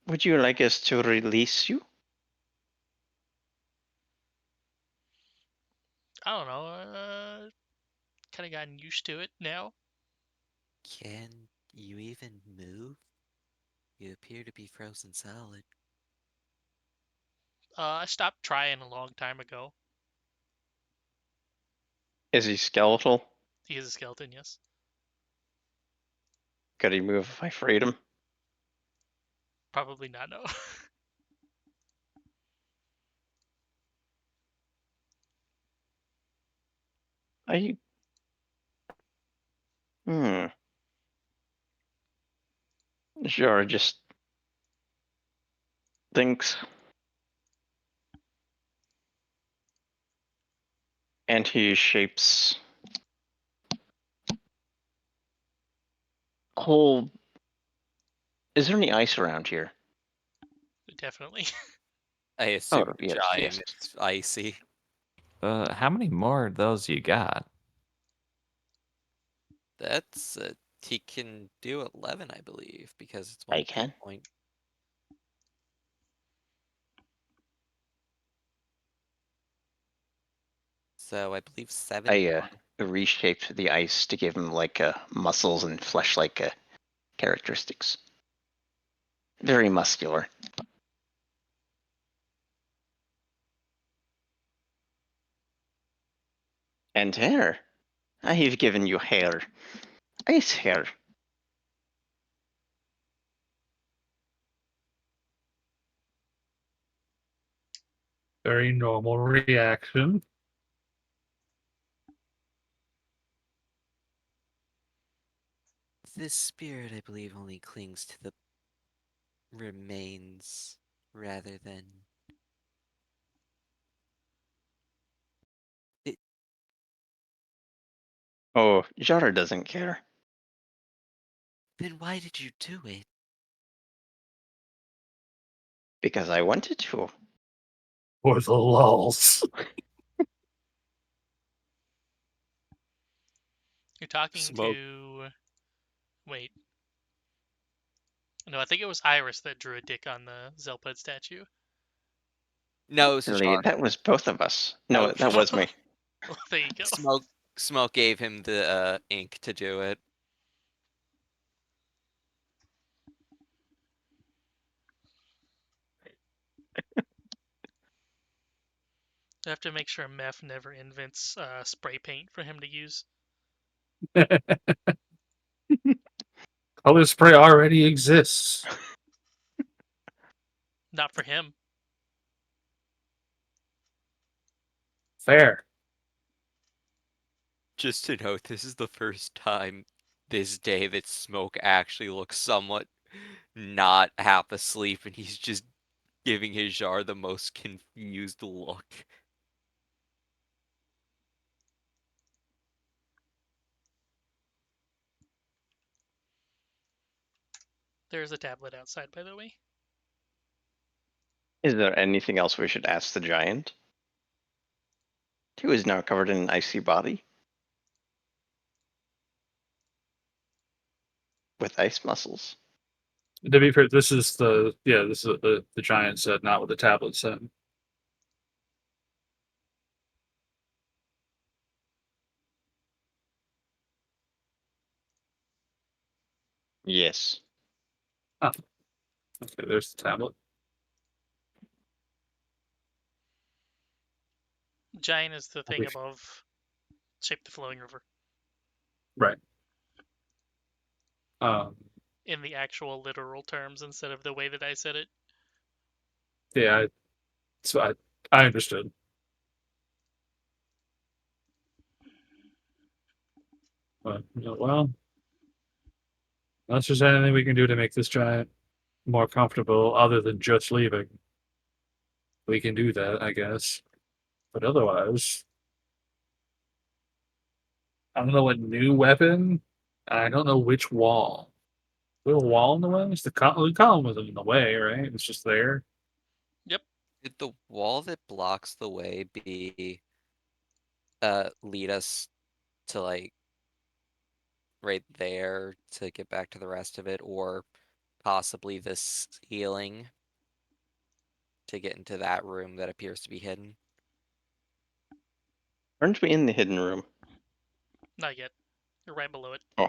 Would you like us to release you? I don't know. Kind of gotten used to it now. Can you even move? You appear to be frozen solid. I stopped trying a long time ago. Is he skeletal? He is a skeleton, yes. Could he move if I freed him? Probably not, no. Are you? Sure, just thinks. And he shapes whole. Is there any ice around here? Definitely. I assume Oh, yes, giant, yes. it's icy. How many more of those you got? That's he can do 11, I believe, because it's I one can. point. So I believe 7 I more. reshaped the ice to give him like muscles and flesh-like characteristics. Very muscular. And hair. I have given you hair. Ice hair. Very normal reaction. This spirit, I believe, only clings to the remains rather than. Oh, Jara doesn't care. Then why did you do it? Because I wanted to. For the lulls. You're talking Smoke. to... Wait. No, I think it was Iris that drew a dick on the Zelpud statue. No, it's Actually, Ashar. that was both of us. No, Oh. that was me. Well, there you go. Smoke gave him the ink to do it. I have to make sure Meph never invents spray paint for him to use. Color spray already exists. Not for him. Fair. Just to note, this is the first time this day that Smoke actually looks somewhat not half asleep, and he's just giving his jar the most confused look. There's a tablet outside, by the way. Is there anything else we should ask the giant? Who is now covered in an icy body? With ice muscles. To be fair, this is the giant set, not what the tablet said. Yes. Okay, there's the tablet. Giant is the thing wish- above Shape the Flowing River. Right. In the actual literal terms instead of the way that I said it. Yeah, so I understood. But well, unless there's anything we can do to make this giant more comfortable other than just leaving, we can do that, I guess. But otherwise, I don't know a new weapon. I don't know which wall. Little wall in the way? The column wasn't in the way, right? It's just there. Yep. Did the wall that blocks the way be lead us to like right there to get back to the rest of it, or possibly the ceiling to get into that room that appears to be hidden? Aren't we in the hidden room? Not yet. You're right below it. Oh.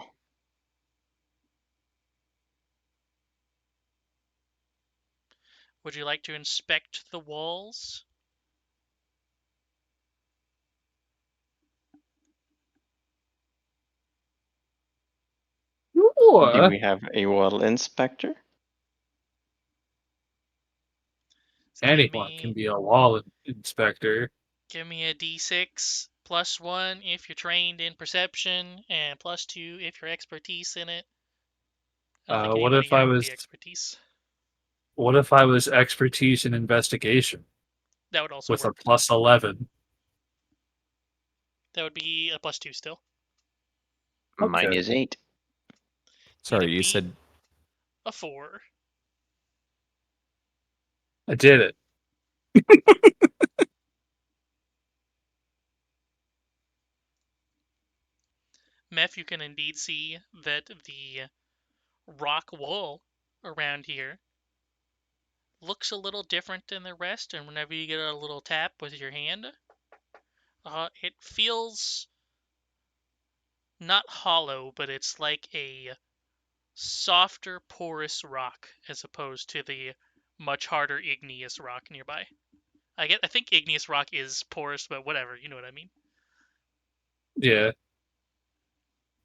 Would you like to inspect the walls? Do Or we have a wall inspector? anyone can be a wall inspector. Give me a d6 +1 if you're trained in perception, and +2 if you're expertise in it. I don't think What anybody if I here would was? be expertise. What if I was expertise in investigation That would also with work. a +11? That would be a +2 still. Mine Okay. is 8. Sorry, It'd you be said a 4. I did it. Meph, you can indeed see that the rock wall around here looks a little different than the rest, and whenever you get a little tap with your hand, it feels not hollow, but it's like a softer, porous rock as opposed to the much harder igneous rock nearby. I think igneous rock is porous, but whatever, you know what I mean. Yeah,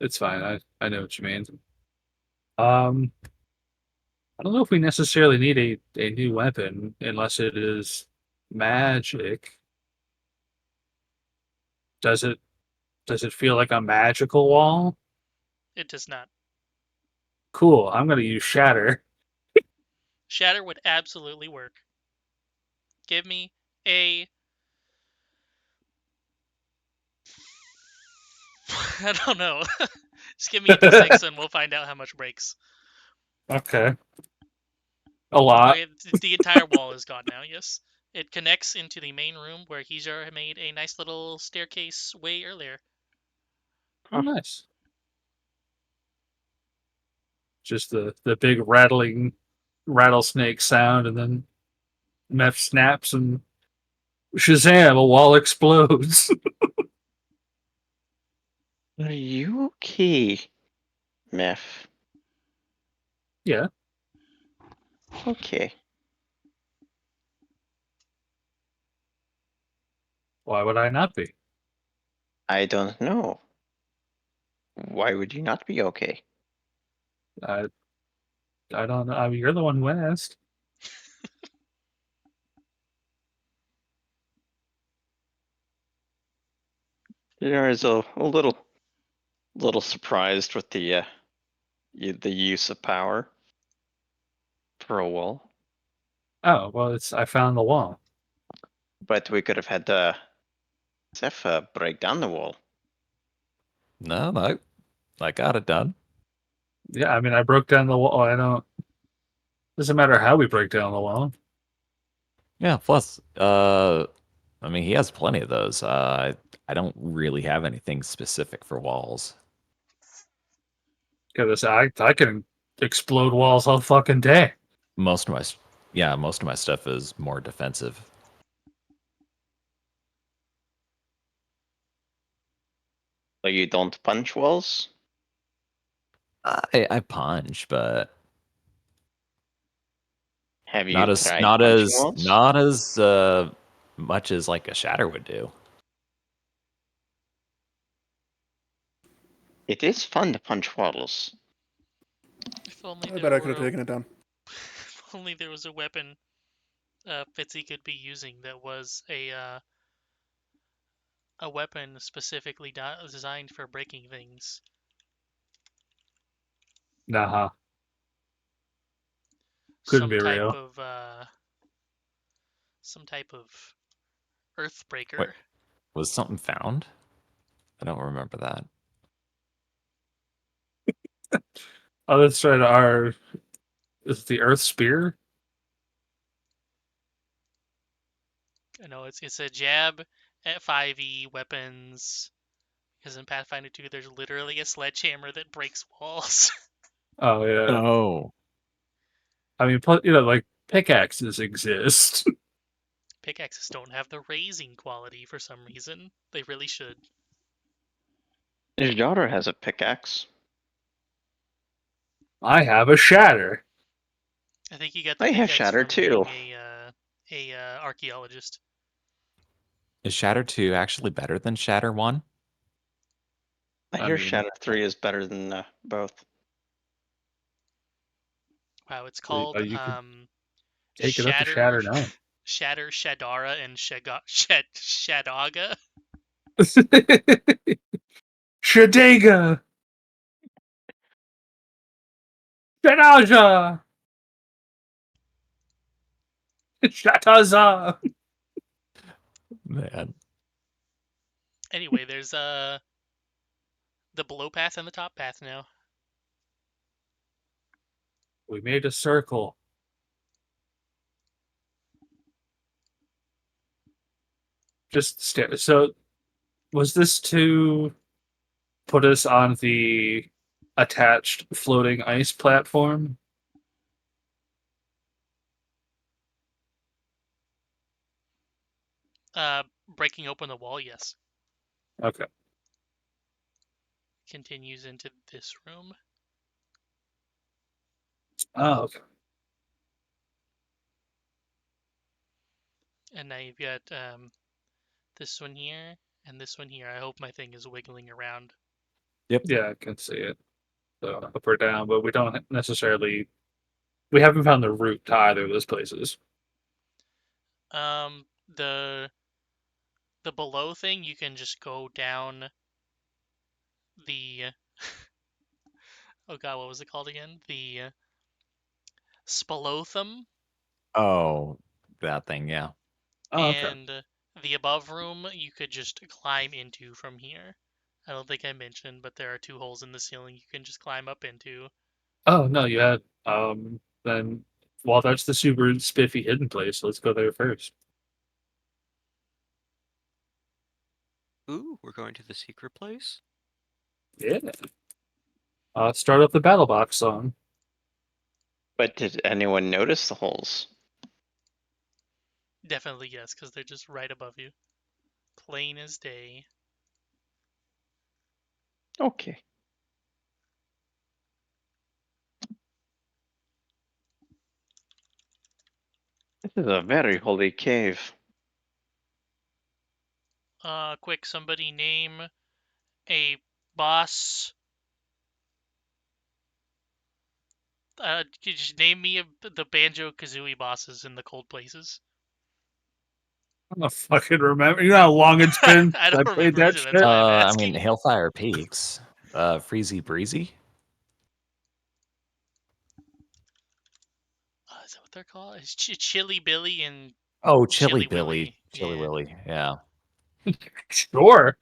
it's fine. I know what you mean. I don't know if we necessarily need a new weapon unless it is magic. Does it feel like a magical wall? It does not. Cool. I'm gonna use shatter. Shatter would absolutely work. Give me a... I don't know. Just give me a d6 and we'll find out how much breaks. Okay. A lot. Okay, the entire wall is gone now, yes. It connects into the main room where Heezer made a nice little staircase way earlier. Oh, nice. Just the big rattling rattlesnake sound, and then Meph snaps and Shazam! A wall explodes. Are you okay, Meph? Yeah. Okay. Why would I not be? I don't know. Why would you not be okay? I I don't know. I mean, you're the one who asked. There is a little surprised with the use of power for a wall, Oh well, it's I found the wall. but we could have had Zeph break down the wall. No, I got it done. Yeah, I mean, I broke down the wall. I don't. Doesn't matter how we break down the wall. Yeah. Plus, I mean, he has plenty of those. I don't really have anything specific for walls. Because I can explode walls all fucking day. Most of my stuff is more defensive. So you don't punch walls? I punch, but Have you not as tried not punching as walls? not as much as like a shatter would do. It is fun to punch walls. If only I there bet I could have were a, taken it down. if only there was a weapon Fitzy could be using that was a weapon specifically designed for breaking things. Nah, couldn't Some be type real. of some type of Wait, earthbreaker. was something found? I don't remember that. Oh, that's right. Our is it the Earth Spear? I know it's a jab at 5e weapons. Because in Pathfinder 2, there's literally a sledgehammer that breaks walls. Oh yeah. Oh, I mean, like pickaxes exist. Pickaxes don't have the raising quality for some reason. They really should. Your daughter has a pickaxe. I have a shatter. I think you got the I have pickaxe shatter from too. being a archaeologist. is Shatter 2 actually better than Shatter 1? I I hear mean, shatter 3 is better than both. Wow, it's called you can take it up to Shatter, shatter now. Shatter, Shadara, and Shadaga. Shadega! Shanaja! Shataza! Man, Anyway, there's the below path and the top path now. We made a circle. So, was this to put us on the attached floating ice platform? Breaking open the wall, yes. Okay. Continues into this room. Oh, okay. And now you've got this one here and this one here. I hope my thing is wiggling around. Yeah, I can see it. So up or down, but we don't necessarily. We haven't found the route to either of those places. The below thing, you can just go down the oh god, what was it called again? The Spalothum, oh, that thing, yeah. Oh, okay. and the above room you could just climb into from here. I don't think I mentioned, but there are 2 holes in the ceiling you can just climb up into. Oh no, you had then. Well, that's the super spiffy hidden place. Let's go there first. Ooh, we're going to the secret place? Yeah. Start up the battle box song. But did anyone notice the holes? Definitely yes, because they're just right above you. Plain as day. Okay. This is a very holy cave. Quick, somebody name a boss. Just name me the Banjo-Kazooie bosses in the cold places. I don't fucking remember. You know how long it's been I since I don't played remember that either. That's shit? why I'm I mean, asking. Hailfire Peaks, Freezy Breezy. Is that what they're called? It's Chili Billy and Oh, Chili Chili Billy, Willy. Chili Yeah, Willy. Yeah. Sure.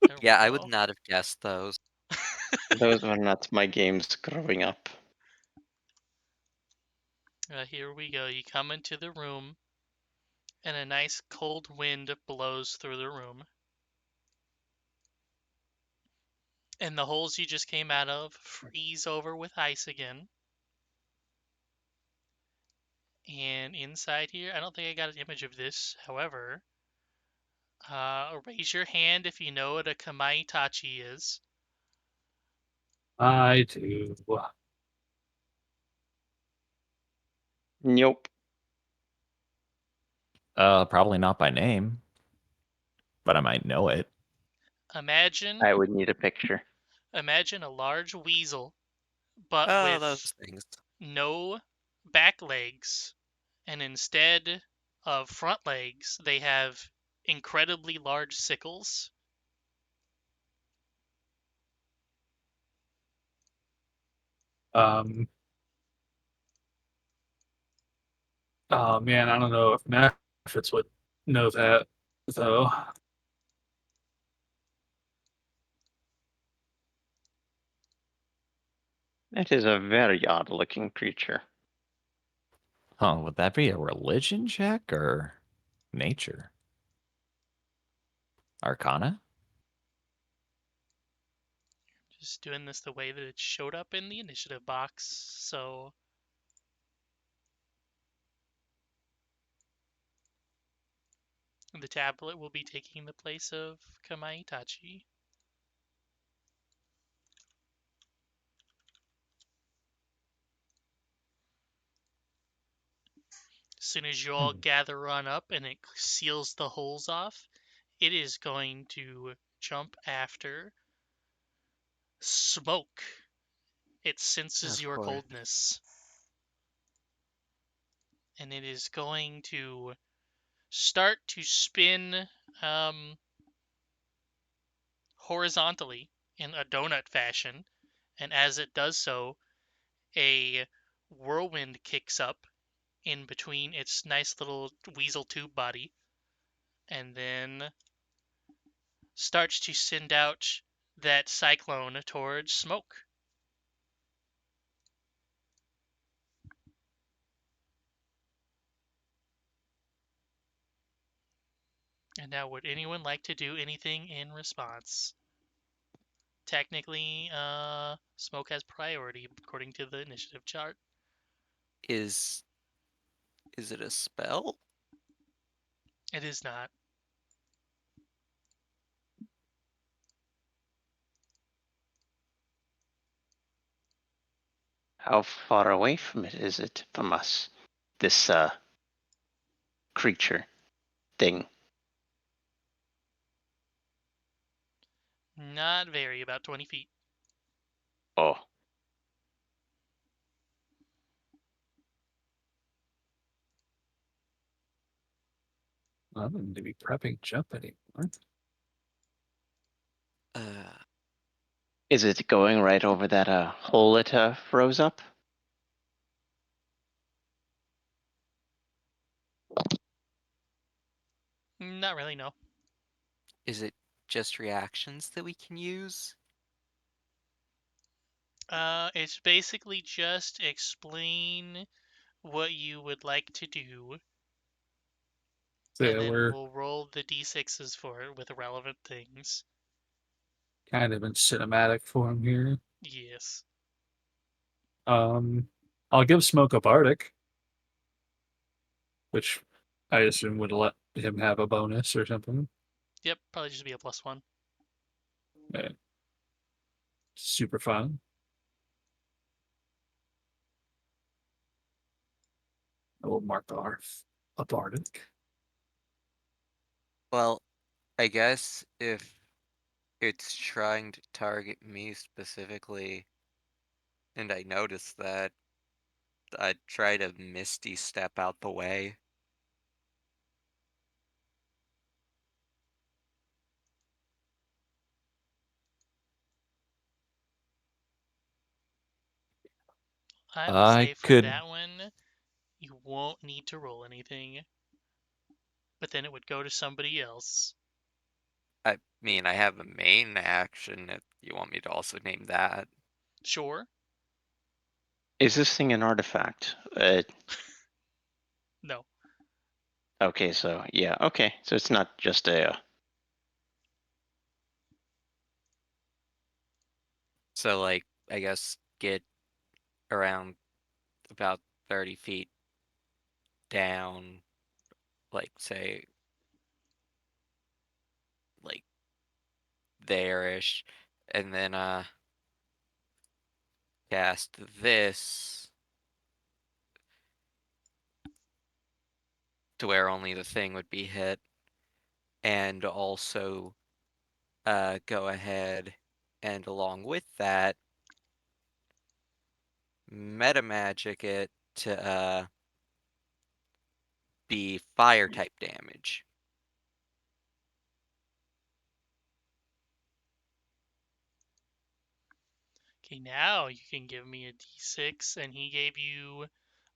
there we Yeah, I would go. not have guessed those. Those were not my games growing up. Here we go. You come into the room, and a nice cold wind blows through the room. And the holes you just came out of freeze over with ice again. And inside here, I don't think I got an image of this. However, raise your hand if you know what a Kamaitachi is. I do. Nope. Probably not by name, but I might know it. Imagine, I would need a picture. imagine a large weasel, but Oh, those with things. no back legs, and instead of front legs, they have incredibly large sickles. Um. Oh man, I don't know if Maffits would know that though. That is a very odd looking creature. Huh, would that be a religion check or nature? Arcana? Just doing this the way that it showed up in the initiative box, so the tablet will be taking the place of Kamaitachi. As soon as you all gather on up and it seals the holes off, it is going to jump after Smoke. It senses Of your course. coldness. And it is going to start to spin horizontally in a donut fashion. And as it does so, a whirlwind kicks up in between its nice little weasel tube body and then starts to send out that cyclone towards Smoke. And now, would anyone like to do anything in response? Technically, Smoke has priority according to the initiative chart. Is it a spell? It is not. How far away from it is it from us? This creature thing. Not very, about 20 feet. Oh. I don't need to be prepping jump anymore. Uh, Is it going right over that hole it froze up? Not really, no. is it just reactions that we can use? It's basically just explain what you would like to do, So and yeah, then we're we'll roll the d6s for it with relevant things. kind of in cinematic form here. Yes. I'll give Smoke a Bardic, which I assume would let him have a bonus or something. Yep, probably just be a +1. Yeah. Super fun. I will mark off a Bardic. Well, I guess if it's trying to target me specifically, and I notice that, I'd try to Misty Step out the way. I will I say for could. that one, you won't need to roll anything, but then it would go to somebody else. I mean, I have a main action if you want me to also name that. Sure. Is this thing an artifact? No. Okay, so yeah, okay, so it's not just a. So, like, I guess get around about 30 feet down, like, say, like, there-ish, and then, cast this to where only the thing would be hit, and also, go ahead and along with that, meta magic it to, be fire type damage. Okay, now you can give me a d6, and he gave you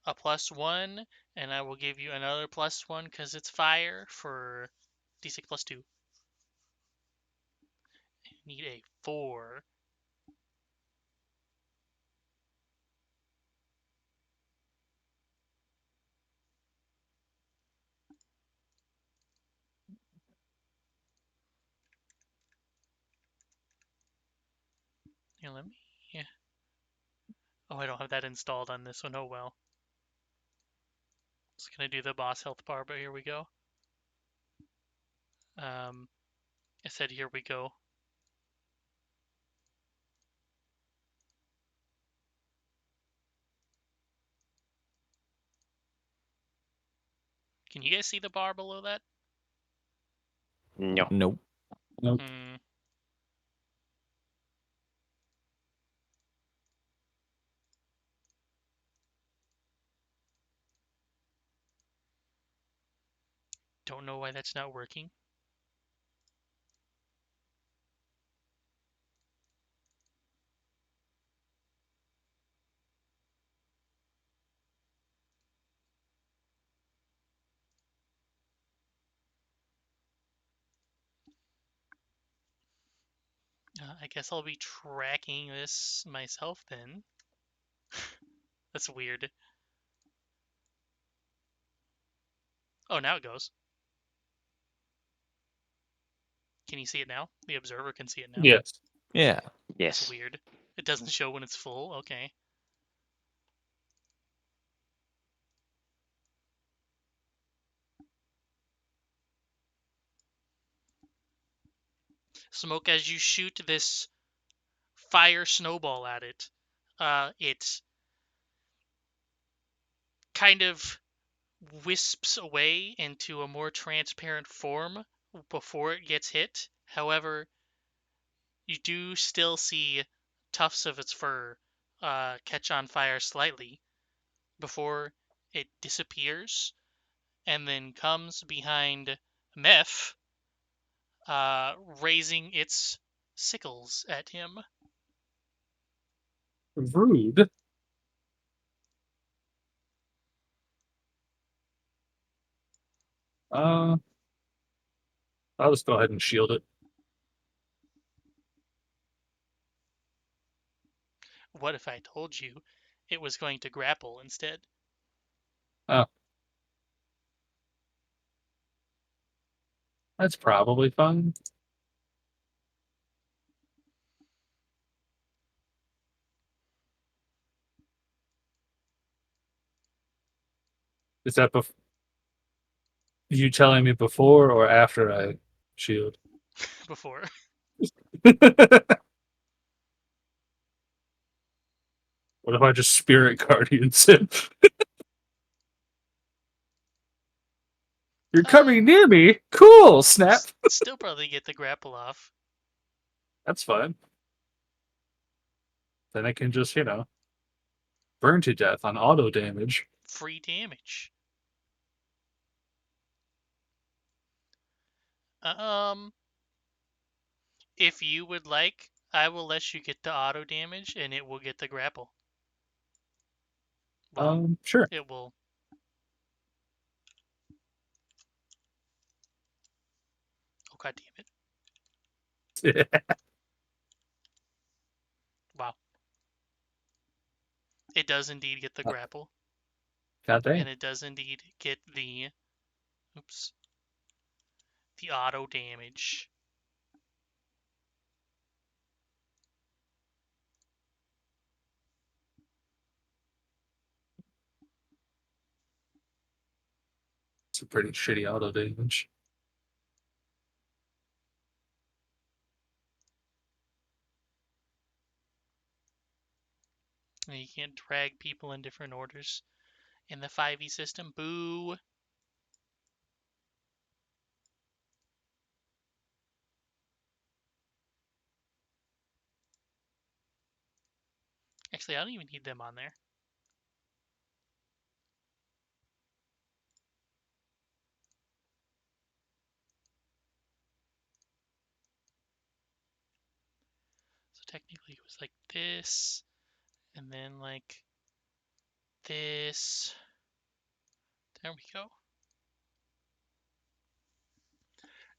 a +1, and I will give you another +1 because it's fire for d6 +2. You need a 4. Here, let me. Oh, I don't have that installed on this one. Oh well. Just gonna do the boss health bar, but here we go. I said here we go. Can you guys see the bar below that? No. Nope. Nope. Don't know why that's not working. I guess I'll be tracking this myself then. That's weird. Oh, now it goes. Can you see it now? The observer can see it now. Yes. Yeah. That's Yes. weird. It doesn't show when it's full. Okay. Smoke, as you shoot this fire snowball at it, it kind of wisps away into a more transparent form before it gets hit. However, you do still see tufts of its fur catch on fire slightly before it disappears and then comes behind Meph, raising its sickles at him. Rude. I'll just go ahead and shield it. What if I told you it was going to grapple instead? Oh. That's probably fun. Is that you telling me before or after I shield? before. What if I just spirit guardians him? You're coming near me. Cool. Snap. Still probably get the grapple off. That's fine. Then I can just, burn to death on auto damage. Free damage. If you would like, I will let you get the auto damage and it will get the grapple. Well, Sure. it will. Oh, god damn it. Wow. It does indeed get the grapple. God dang. And it does indeed get the auto damage. It's a pretty shitty auto damage. And you can't drag people in different orders in the 5e system. Boo! Actually, I don't even need them on there. So technically it was like this, and then like this. There we go.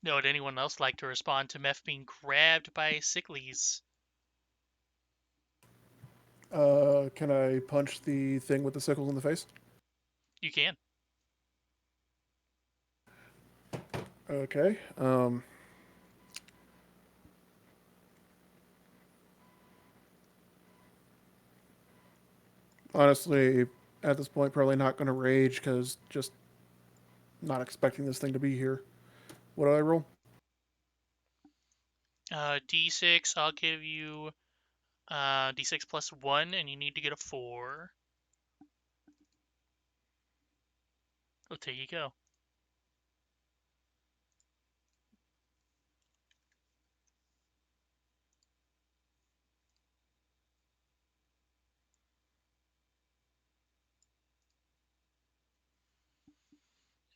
No, would anyone else like to respond to Meph being grabbed by Icedickles? Can I punch the thing with the sickles in the face? You can. Okay. Honestly, at this point, probably not going to rage because just not expecting this thing to be here. What do I roll? D6, I'll give you D6 plus 1, and you need to get a 4. Oh, there you go.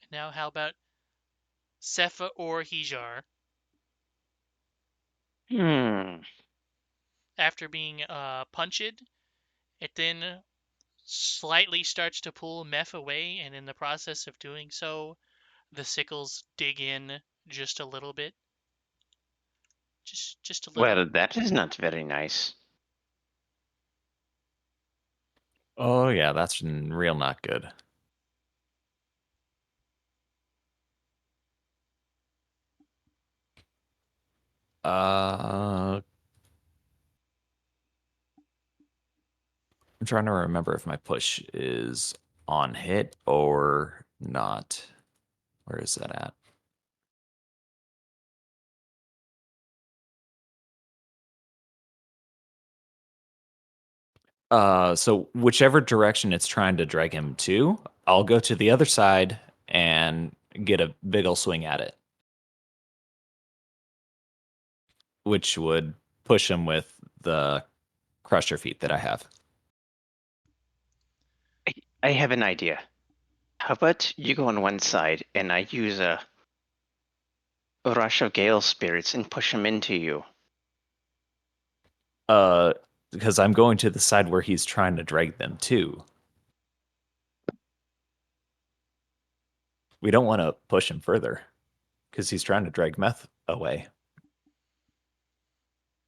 And now how about Sepha or Hijar? After being punched, it then slightly starts to pull Meph away, and in the process of doing so, the sickles dig in just a little bit. Just a little. Well, that is not very nice. Oh yeah, that's real not good. I'm trying to remember if my push is on hit or not. Where is that at? So whichever direction it's trying to drag him to, I'll go to the other side and get a big ol' swing at it. Which would push him with the crusher feet that I have. I have an idea. How about you go on one side and I use a rush of gale spirits and push them into you? Because I'm going to the side where he's trying to drag them to. We don't want to push him further because he's trying to drag meth away.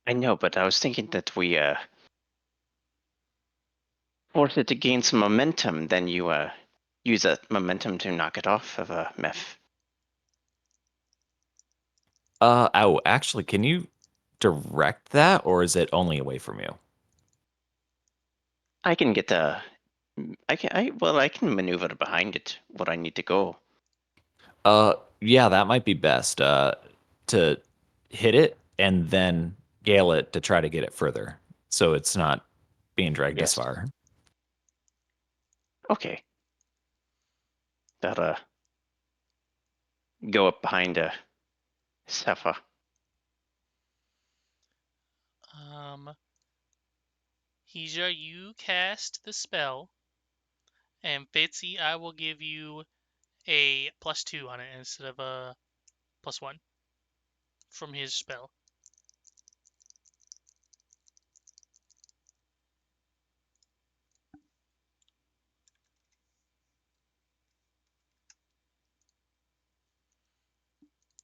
I know, but I was thinking that we force it to gain some momentum, then you use that momentum to knock it off of a meth. Oh, actually, can you direct that, or is it only away from you? I can get the I can maneuver behind it where I need to go. Yeah, that might be best. To hit it and then gale it to try to get it further, so it's not being dragged as Yes. far. Okay. That go up behind Sepha. Hija, you cast the spell, and Fitzy, I will give you a +2 on it instead of a +1 from his spell.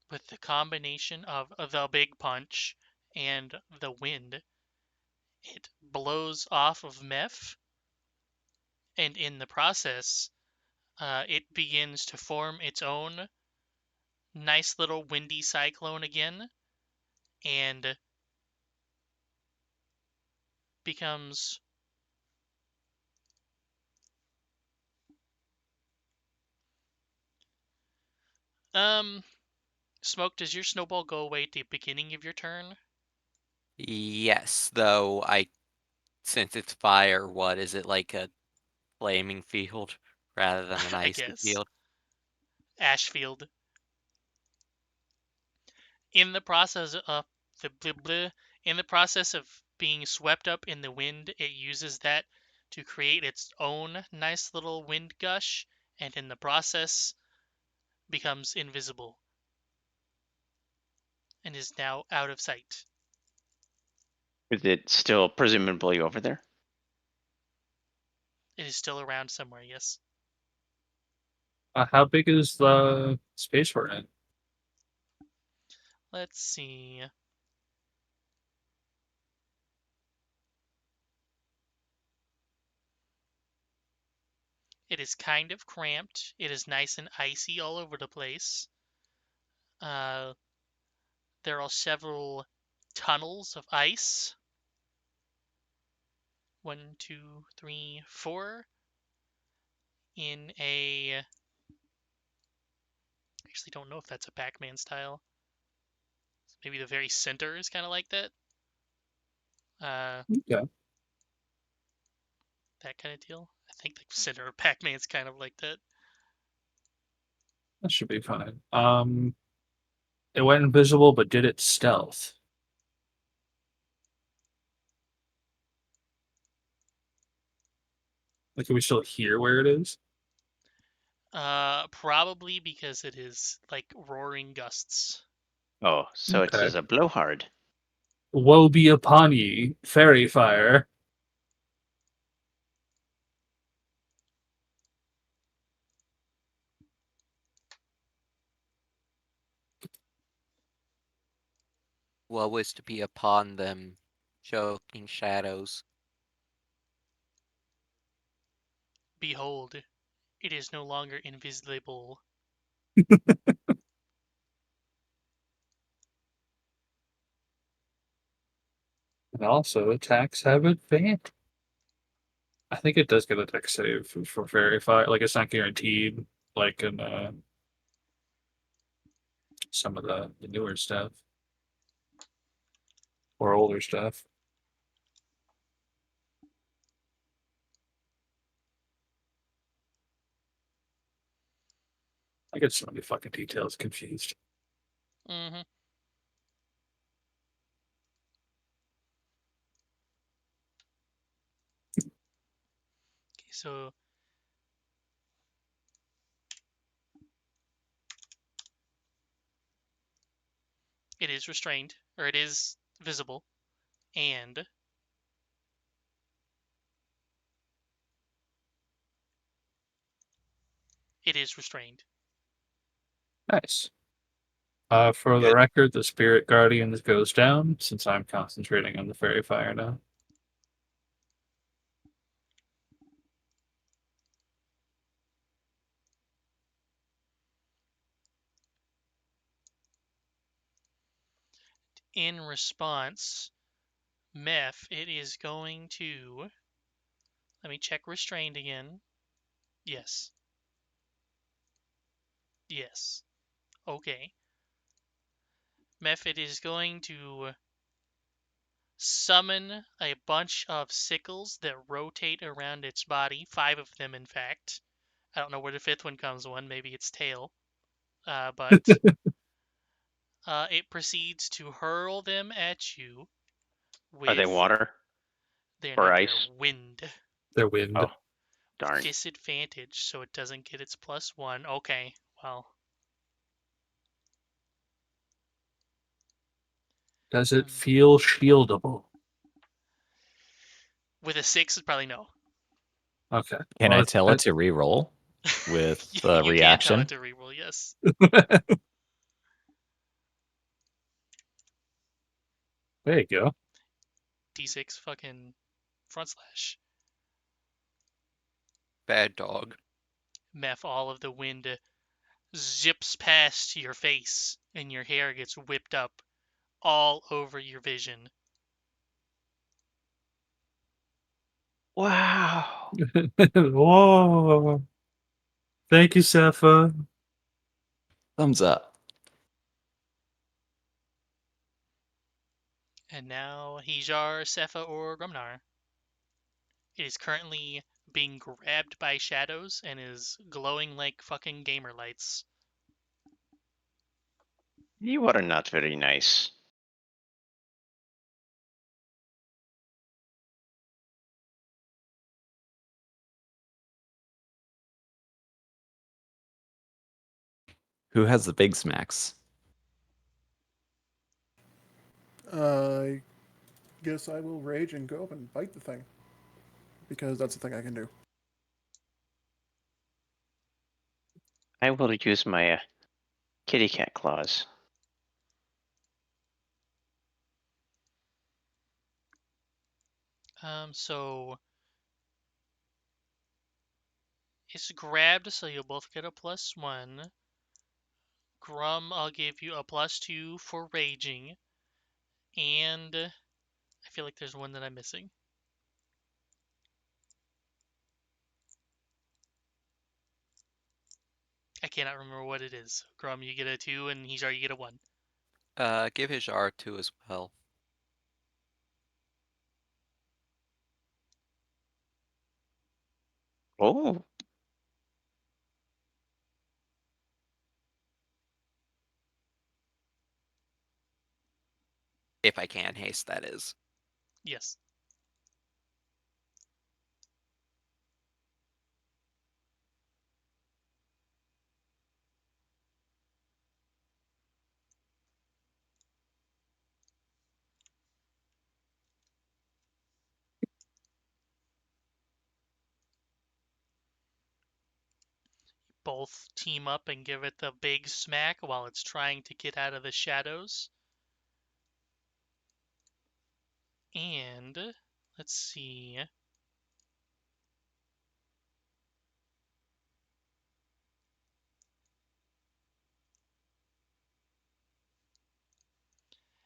With the combination of the big punch and the wind, it blows off of Meph, and in the process, it begins to form its own nice little windy cyclone again, and becomes Smoke, does your snowball go away at the beginning of your turn? Yes, though since it's fire, what is it, like a flaming field rather than an I icy guess. field? Ashfield. In the process of in the process of being swept up in the wind, it uses that to create its own nice little wind gush, and in the process becomes invisible and is now out of sight. Is it still presumably over there? It is still around somewhere, yes. How big is the space we're in? Let's see. It is kind of cramped. It is nice and icy all over the place. Uh, there are several tunnels of ice. 1, 2, 3, 4. In a... I actually don't know if that's a Pac-Man style. Maybe the very center is kind of like that. Yeah, That kind of deal. I think the center of Pac-Man is kind of like that. that should be fine. It went invisible, but did it stealth? Like, can we still hear where it is? Probably because it is like roaring gusts. Oh, so it Okay. is a blowhard. Woe be upon ye, fairy fire. What was to be upon them, choking shadows? Behold, it is no longer invisible. And also, attacks have advantage. I think it does get a dex save for fairy fire. Like, it's not guaranteed, like in some of the newer stuff or older stuff. I get so many fucking details confused. Mm-hmm. Okay, so it is restrained, or it is visible, and it is restrained. Nice. For the Good. record, the spirit guardians goes down since I'm concentrating on the fairy fire now. In response, Meph, it is going to... Let me check restrained again. Yes. Yes. Okay. Mephit is going to summon a bunch of sickles that rotate around its body. 5 of them, in fact. I don't know where the 5th one comes on. Maybe its tail. But it proceeds to hurl them at you Are they with... water They're or not. They're ice? wind. Their wind. Oh, darn. Disadvantage, so it doesn't get its +1. Okay, well. Does it feel shieldable? With a 6, it's probably no. Okay. Can Well, I tell it to re-roll with the You can tell it reaction? to reroll, yes. There you go. D6 fucking front slash. Bad dog. Meth, all of the wind zips past your face, and your hair gets whipped up all over your vision. Wow. Whoa. Thank you, Sepha. Thumbs up. And now Hijar, Sepha, or Grumnar. It is currently being grabbed by shadows and is glowing like fucking gamer lights. You are not very nice. Who has the big smacks? I guess I will rage and go up and bite the thing. Because that's the thing I can do. I will use my kitty cat claws. So it's grabbed, so you'll both get a +1. Grum, I'll give you a +2 for raging. And I feel like there's one that I'm missing. I cannot remember what it is. Grum, you get a 2, and Hijar, you get a 1. Give his R2 as well. Oh, If I can haste, that is. Yes. Both team up and give it the big smack while it's trying to get out of the shadows. And let's see.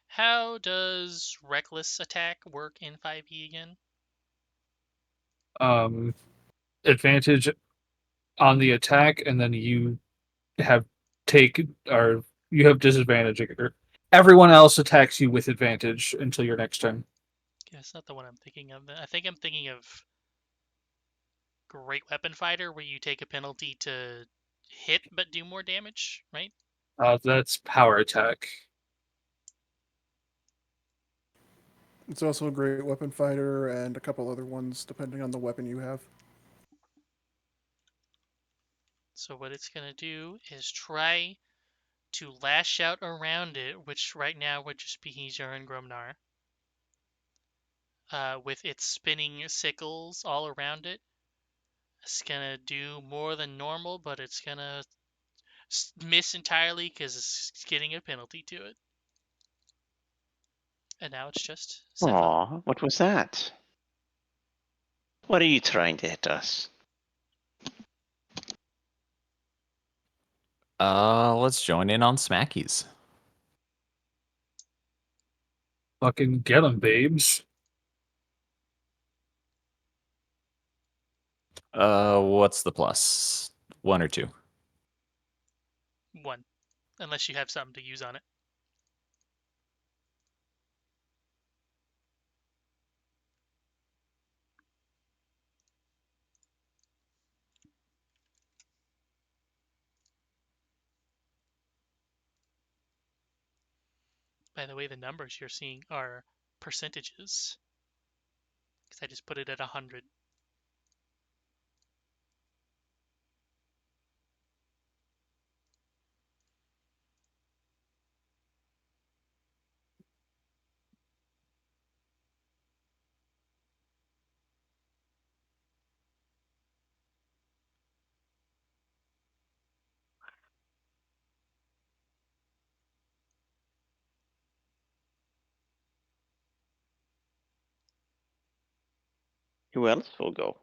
How does reckless attack work in 5e again? Advantage on the attack, and then you have you have disadvantage. Everyone else attacks you with advantage until your next turn. Yeah, it's not the one I'm thinking of. I think I'm thinking of Great Weapon Fighter, where you take a penalty to hit but do more damage, right? That's power attack. It's also a great weapon fighter and a couple other ones, depending on the weapon you have. So what it's going to do is try to lash out around it, which right now would just be Hijar and Grumnar. With its spinning sickles all around it. It's going to do more than normal, but it's going to miss entirely because it's getting a penalty to it. And now it's just Sepha. aw, what was that? What are you trying to hit us? Let's join in on smackies. Fucking get them, babes. What's the plus? 1 or 2? 1, unless you have something to use on it. By the way, the numbers you're seeing are percentages, because I just put it at 100. Who else will go?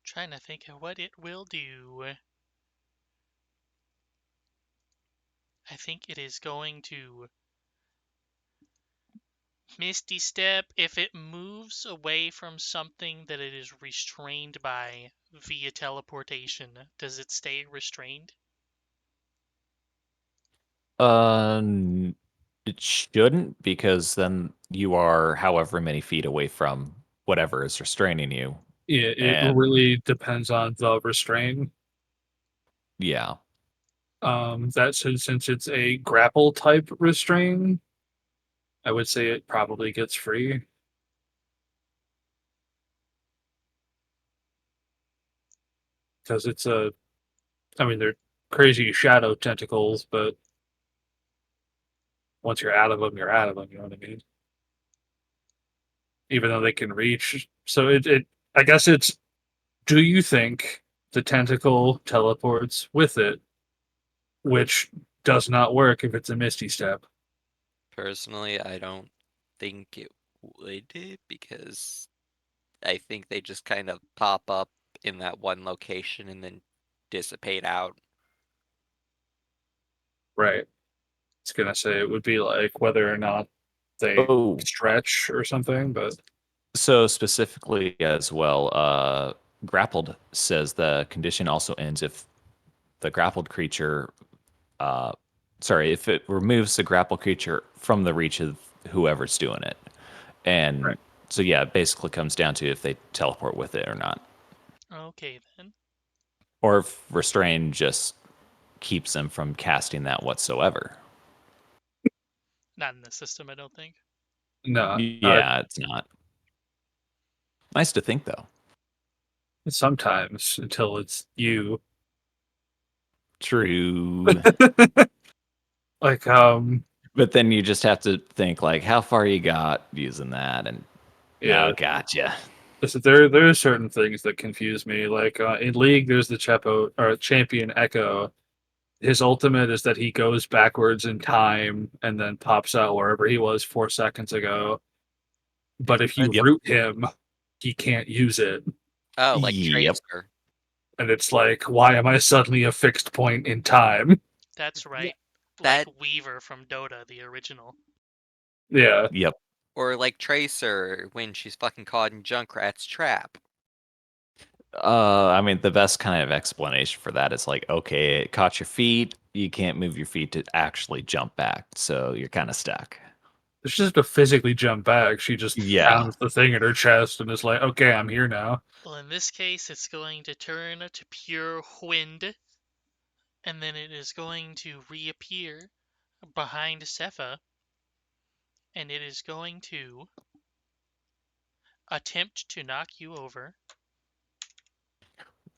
Trying to think of what it will do. I think it is going to Misty Step. If it moves away from something that it is restrained by via teleportation, does it stay restrained? It shouldn't, because then you are however many feet away from whatever is restraining you. Yeah, it And really depends on the restraint. yeah, That since it's a grapple type restrain, I would say it probably gets free. Because it's I mean, they're crazy shadow tentacles, but once you're out of them, you're out of them. You know what I mean? Even though they can reach. So I guess it's, do you think the tentacle teleports with it, which does not work if it's a Misty Step? Personally, I don't think it would, because I think they just kind of pop up in that one location and then dissipate out. Right. It's gonna say it would be like whether or not they oh, stretch or something, but so specifically as well, grappled says the condition also ends if the grappled creature, if it removes the grappled creature from the reach of whoever's doing it. And right. so, yeah, it basically comes down to if they teleport with it or not. Okay, then. Or if restrain just keeps them from casting that whatsoever. Not in the system, I don't think. No. Yeah, it's not. Nice to think, though. Sometimes until it's you. True. Like But then you just have to think, like, how far you got using that, and yeah. oh, gotcha. There are certain things that confuse me. Like in League, there's the Chepo or Champion Echo. His ultimate is that he goes backwards in time and then pops out wherever he was 4 seconds ago. But if you Yep. root him, he can't use it. Oh, like Yep. Tracer. And it's like, why am I suddenly a fixed point in time? That's right. That- Like Weaver from Dota, the original. Yeah. Yep. Or like Tracer when she's fucking caught in Junkrat's trap. I mean, the best kind of explanation for that is like, okay, it caught your feet. You can't move your feet to actually jump back, so you're kind of stuck. It's just to physically jump back. She just Yeah. pounds the thing in her chest and is like, okay, I'm here now. Well, in this case, it's going to turn to pure wind, and then it is going to reappear behind Sepha, and it is going to attempt to knock you over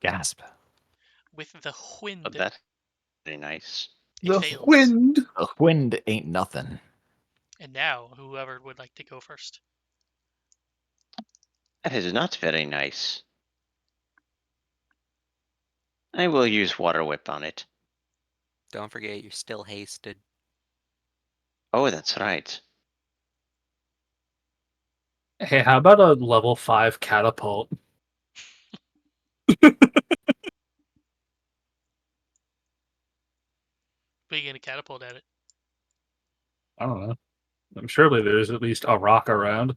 Gasp. with the wind. But that's very nice. It The fails. wind. The wind ain't nothing. And now, whoever would like to go first. That is not very nice. I will use Water Whip on it. Don't forget, you're still hasted. Oh, that's right. Hey, how about a level 5 catapult? But you're going to catapult at it. I don't know. I'm surely there's at least a rock around.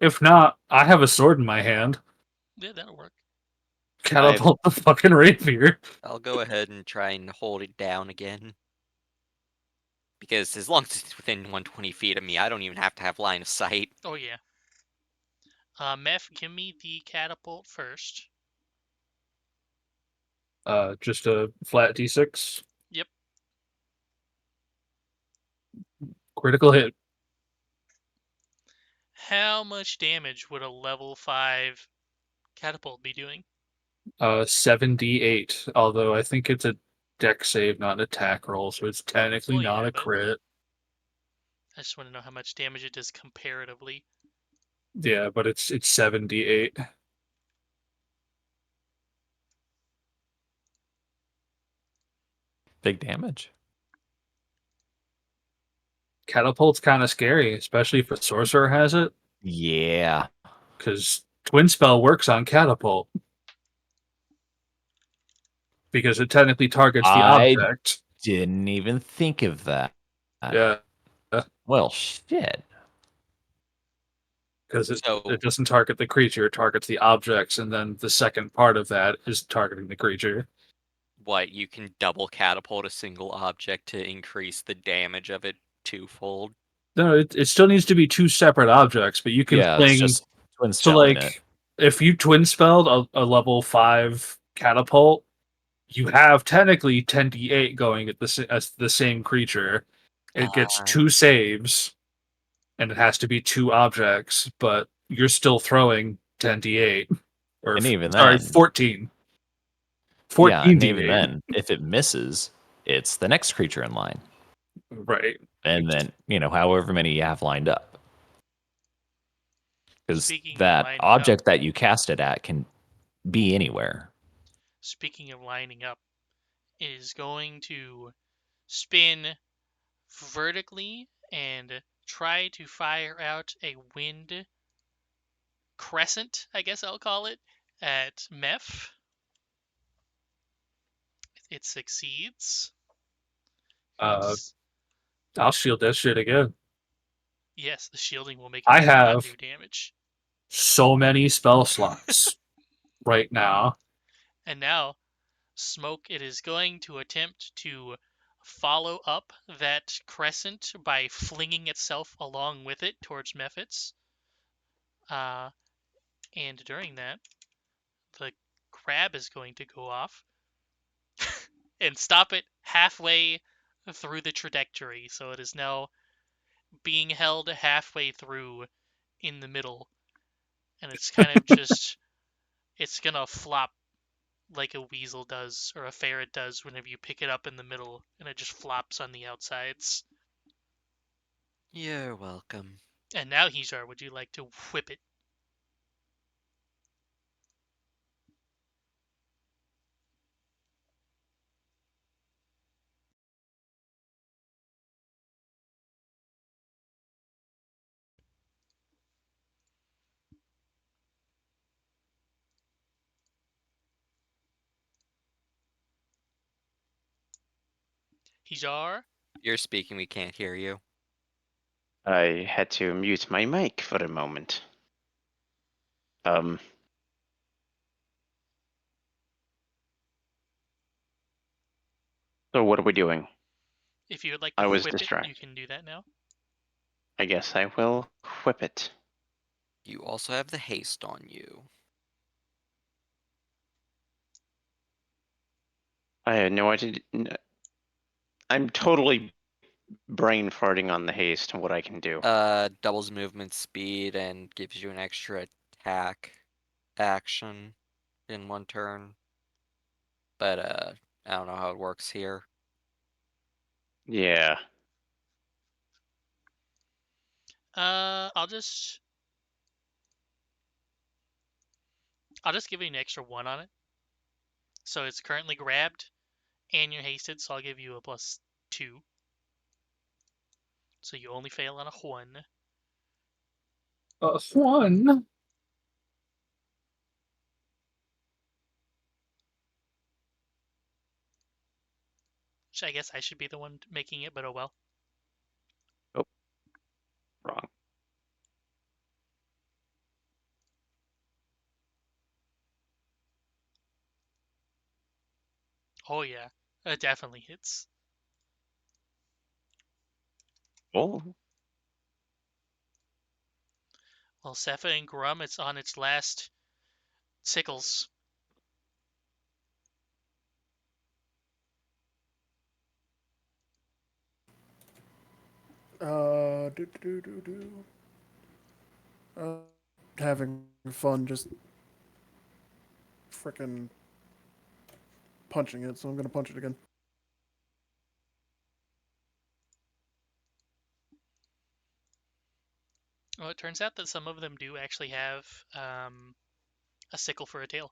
If not, I have a sword in my hand. Yeah, that'll work. Catapult the fucking rapier. I'll go ahead and try and hold it down again. Because as long as it's within 120 feet of me, I don't even have to have line of sight. Oh yeah. Meph, give me the catapult first. Just a flat d6. Yep. Critical hit. How much damage would a level 5 catapult be doing? 7d8. Although I think it's a deck save, not an attack roll, so it's technically Well, not yeah, a but crit. I just want to know how much damage it does comparatively. Yeah, but it's 7d8. Big damage. Catapult's kind of scary, especially if a sorcerer has it, Yeah. because Twin Spell works on catapult. Because it technically targets the I object. didn't even think of that. Yeah. Well, shit. Because So, it doesn't target the creature, it targets the objects, and then the second part of that is targeting the creature. what, you can double catapult a single object to increase the damage of it twofold? No, it still needs to be two separate objects, but you can Yeah, it's fling. just twin So, spelling it. like, if you twin spelled a level 5 catapult, you have technically 10d8 going at as the same creature. It gets Ah. 2 saves, and it has to be 2 objects, but you're still throwing 10d8. Or, And even sorry, then, 14. yeah, and even 14d8. then, if it misses, it's the next creature in line. Right. And then, however many you have lined up. Because Speaking of that lining object that you cast it at can be anywhere. Speaking of lining up, it is going to spin vertically and try to fire out a wind crescent, I guess I'll call it, at Meph. It succeeds. Uh, I'll shield that shit again. Yes, the shielding will make I it not have do damage. so many spell slots right now. And now, Smoke, it is going to attempt to follow up that crescent by flinging itself along with it towards Mephits. And during that, the crab is going to go off and stop it halfway through the trajectory. So it is now being held halfway through in the middle. And it's kind of just, it's going to flop like a weasel does or a ferret does whenever you pick it up in the middle and it just flops on the outsides. You're welcome. And now, Hijar, would you like to whip it? Hijar? You're speaking, we can't hear you. I had to mute my mic for a moment. So what are we doing? If you would like I to was whip it, you distracted. can do that now. I guess I will whip it. You also have the haste on you. I had no idea. I'm totally brain farting on the haste and what I can do. Doubles movement speed and gives you an extra attack action in one turn. But, I don't know how it works here. Yeah. I'll just give you an extra 1 on it. So it's currently grabbed and you're hasted, so I'll give you a +2. So you only fail on a 1. One. Which I guess I should be the one making it, but oh well. Oh, wrong. Oh yeah, it definitely hits. Oh, Well, Sepha and Grum, it's on its last sickles. Having fun just frickin' punching it, so I'm gonna punch it again. Well, it turns out that some of them do actually have a sickle for a tail.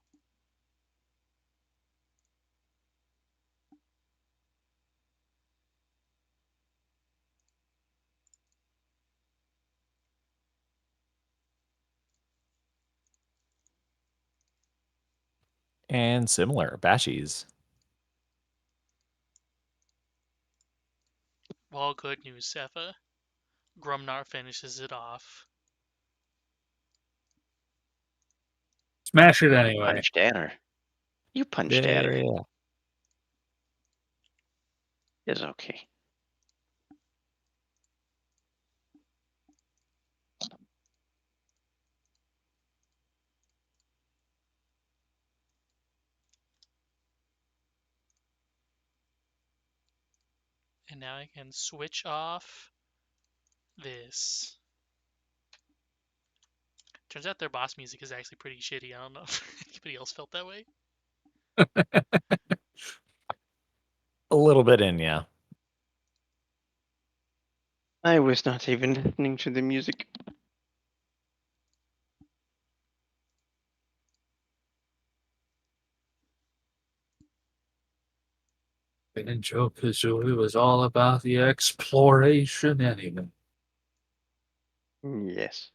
And similar, Bashies. Well, good news, Sepha. Grumnar finishes it off. Smash it you anyway. punched at her. You punched at her. Yeah. It's okay. And now I can switch off this. Turns out their boss music is actually pretty shitty. I don't know if anybody else felt that way. A little bit in, yeah. I was not even listening to the music. And Joe Pizzoli was all about the exploration anyway. Yes.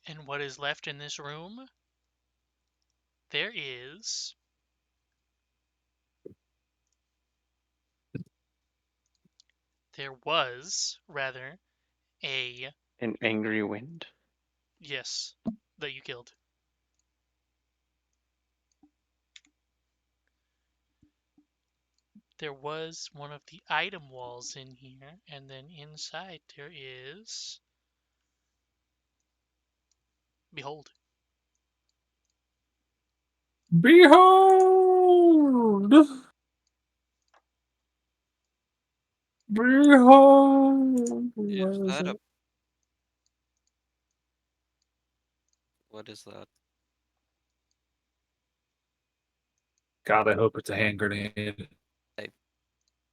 And what is left in this room? There is there was rather a An angry wind. yes that you killed. There was one of the item walls in here, and then inside there is behold. Behold! Behold! Where Is is that a it? what is that? God, I hope it's a hand grenade. I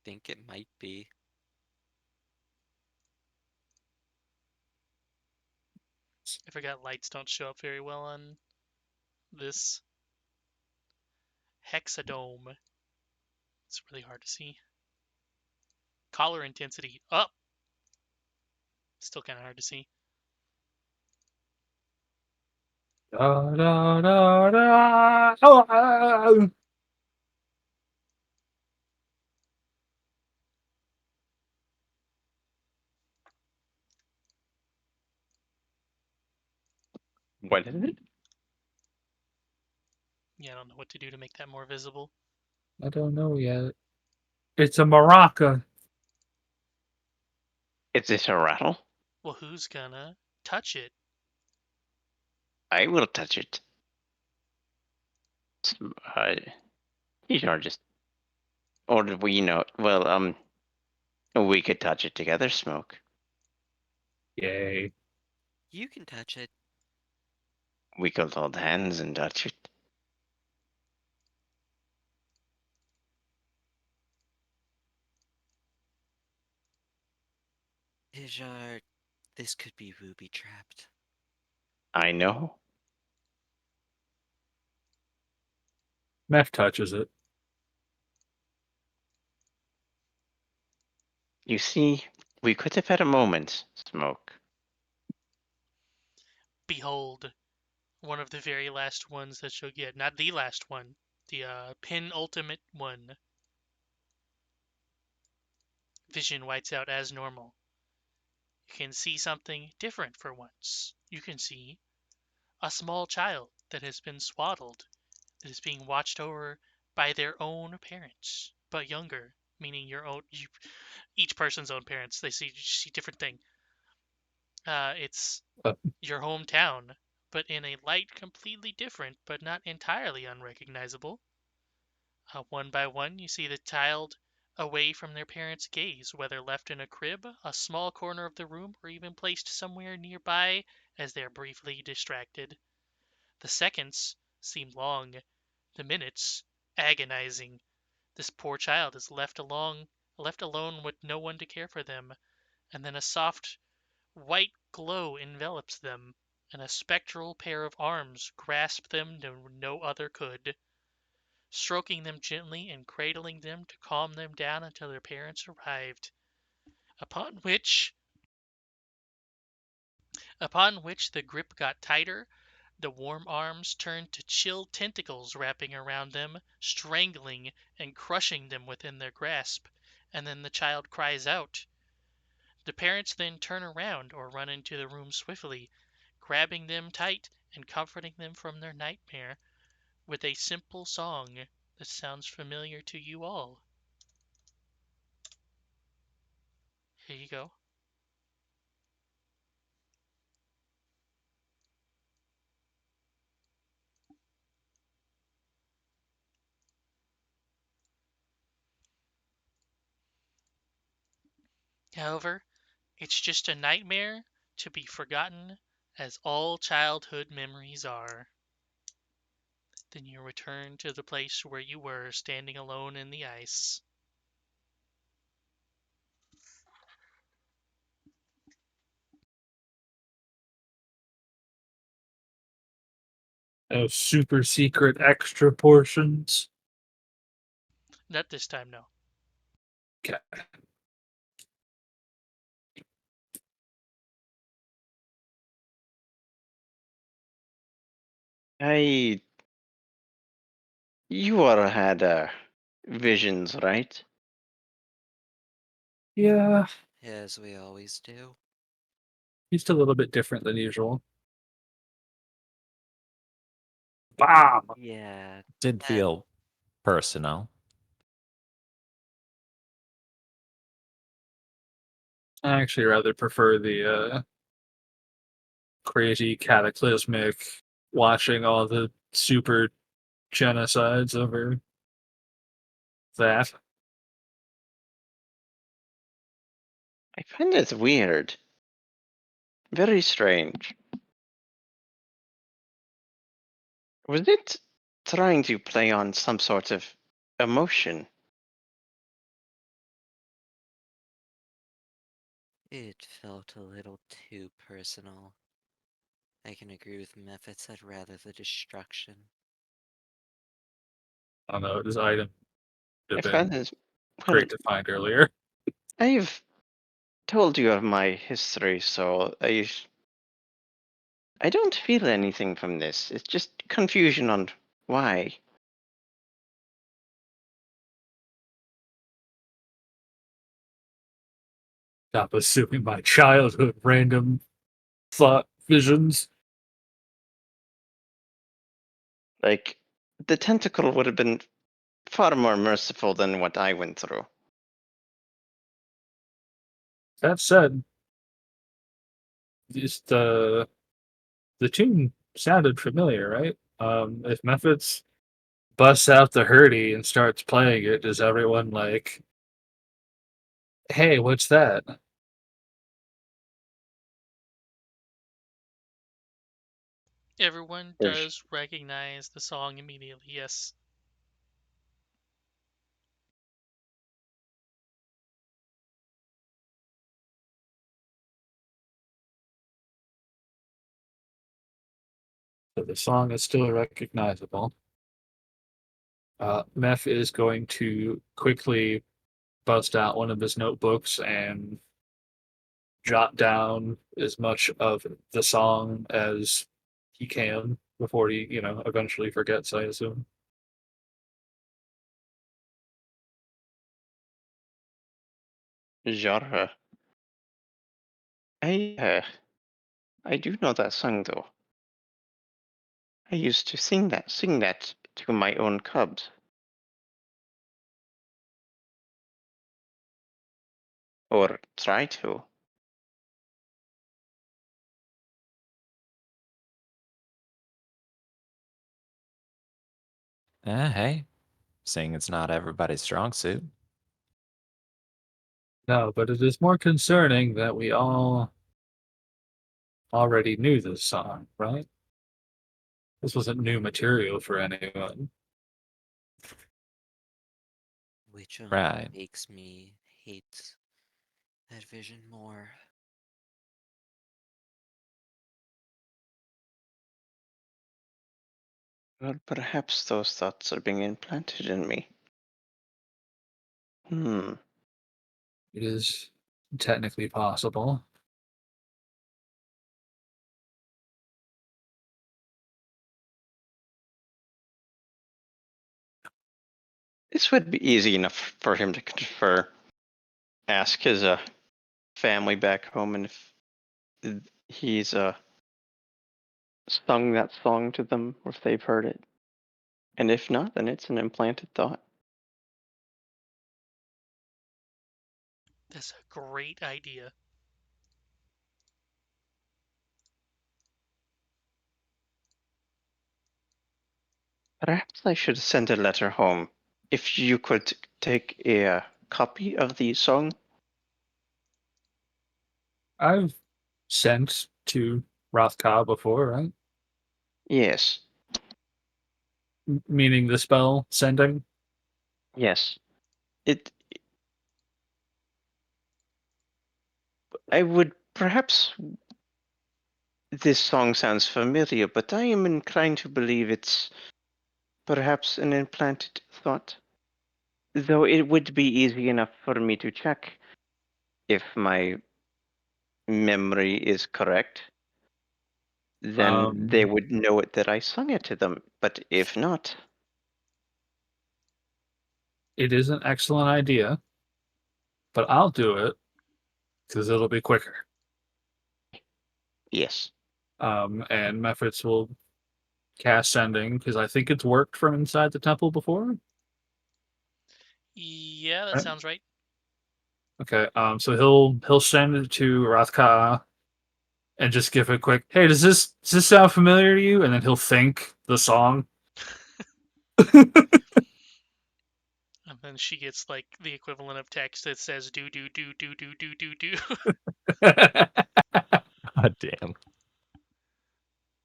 think it might be. I forgot lights don't show up very well on this hexadome. It's really hard to see. Color intensity up. Still kind of hard to see. Da, da, da, da. Oh, ah. What is it? Yeah, I don't know what to do to make that more visible. I don't know yet. It's a maraca. Is this a rattle? Well, who's gonna touch it? I will touch it. These are just. Or do we know? Well, we could touch it together, Smoke. Yay. You can touch it. We could hold hands and touch it. Ijar, this could be booby trapped. I know. Meth touches it. You see, we could have had a moment, Smoke. Behold, one of the very last ones that you'll get. Not the last one, the penultimate one. Vision whites out as normal. You can see something different for once. You can see a small child that has been swaddled, that is being watched over by their own parents, but younger, meaning each person's own parents. They see different thing. It's Uh, your hometown, but in a light completely different, but not entirely unrecognizable. One by one, you see the child away from their parents' gaze, whether left in a crib, a small corner of the room, or even placed somewhere nearby as they are briefly distracted. The seconds seem long, the minutes agonizing. This poor child is left alone with no one to care for them, and then a soft white glow envelops them, and a spectral pair of arms grasp them to no other could, stroking them gently and cradling them to calm them down until their parents arrived. Upon which the grip got tighter, the warm arms turned to chill tentacles wrapping around them, strangling and crushing them within their grasp, and then the child cries out. The parents then turn around or run into the room swiftly, grabbing them tight and comforting them from their nightmare with a simple song that sounds familiar to you all. Here you go. However, it's just a nightmare to be forgotten, as all childhood memories are. Then you return to the place where you were standing alone in the ice. no super secret extra portions. Not this time, no. Okay. You all had visions, right? Yeah, As we always do. just a little bit different than usual. Bam! Yeah. Did feel personal. I actually rather prefer the crazy cataclysmic watching all the super genocides over that. I find it weird. Very strange. Was it trying to play on some sort of emotion? It felt a little too personal. I can agree with Mephits, I'd rather the destruction. I don't know, this item would I have find been it. Well, great to find earlier. I've told you of my history, so I don't feel anything from this. It's just confusion on why. Stop assuming my childhood random thought visions. Like, the tentacle would have been far more merciful than what I went through. That said, just the tune sounded familiar, right? If Methods busts out the hurdy and starts playing it, does everyone like, hey, what's that? Everyone There's does recognize the song immediately, yes. So the song is still recognizable. Meth is going to quickly bust out one of his notebooks and jot down as much of the song as he can before he, eventually forgets, I assume. genre. I do know that song though. I used to sing that to my own cubs. Or try to. Hey, saying it's not everybody's strong suit. No, but it is more concerning that we all already knew this song, right? This wasn't new material for anyone. Which Right. makes me hate that vision more. Well, perhaps those thoughts are being implanted in me. Hmm. It is technically possible. This would be easy enough for him to confer. Ask his family back home, and if he's sung that song to them, or if they've heard it. And if not, then it's an implanted thought. That's a great idea. Perhaps I should send a letter home. If you could take a copy of the song. I've sent to Rothka before, right? Yes. Meaning the spell sending. Yes. It. I would perhaps. This song sounds familiar, but I am inclined to believe it's perhaps an implanted thought. Though it would be easy enough for me to check if my memory is correct. Then they Um, would know it that I sung it to them. But if not, it is an excellent idea, but I'll do it because it'll be quicker. yes. And Mephits will cast sending because I think it's worked from inside the temple before. Yeah, that Right? sounds right. Okay. So he'll send it to Rothka and just give a quick, "Hey, does this sound familiar to you?" And then he'll think the song. And then she gets like the equivalent of text that says do do do do do do do do. God damn.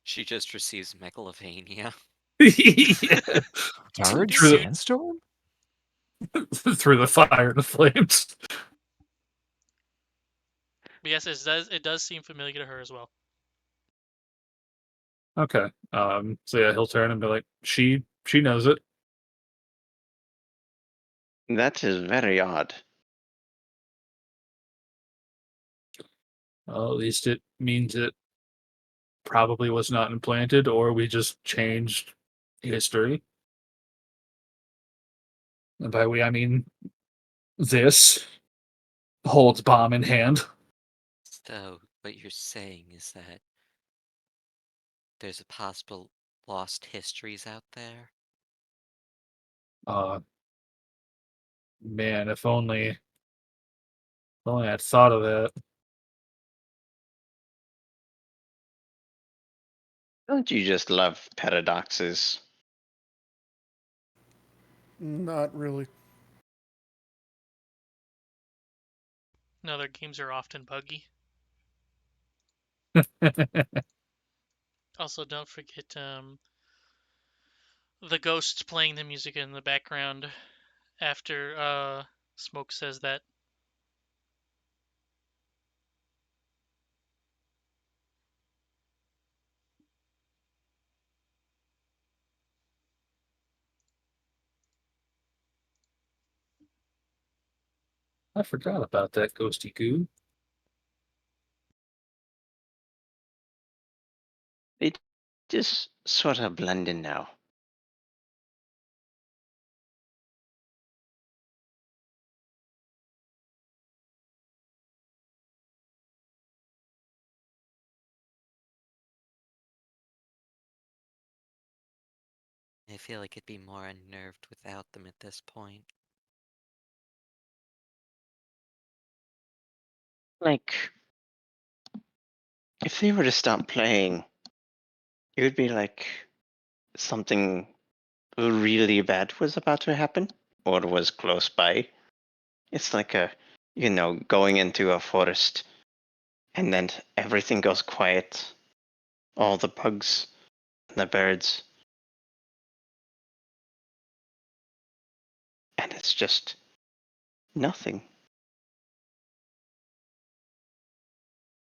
She just receives megalovania. Yeah. Bird Through the sandstorm? through the fire and the flames. But yes, it does seem familiar to her as well. Okay. So yeah, he'll turn and be like, she knows it. That is very odd. Well, at least it means it probably was not implanted, or we just changed history. And by we, I mean this holds bomb in hand. So, what you're saying is that there's a possible lost histories out there? Uh, man, if only I'd thought of that. Don't you just love paradoxes? Not really. No, their games are often buggy. Also, don't forget the ghosts playing the music in the background after Smoke says that. I forgot about that ghosty goo. They just sort of blend in now. I feel like it'd be more unnerved without them at this point. Like, if they were to stop playing, it would be like something really bad was about to happen or was close by. It's like going into a forest and then everything goes quiet. All the bugs, the birds, and it's just nothing.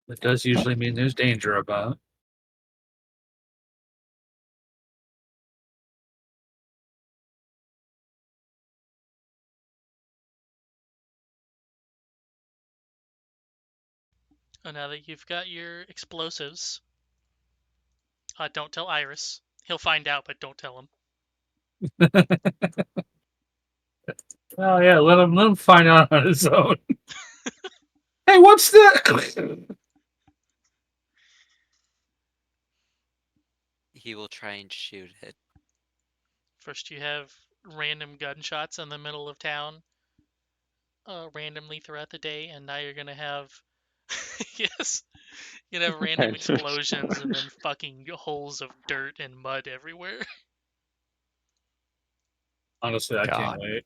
It does usually mean there's danger about. And now that you've got your explosives, don't tell Iris. He'll find out, but don't tell him. Oh yeah, let him find out on his own. Hey, what's that? He will try and shoot it. First, you have random gunshots in the middle of town, randomly throughout the day, and now you're gonna have, yes, you're gonna have random explosions and then fucking holes of dirt and mud everywhere. Honestly, I can't God. wait.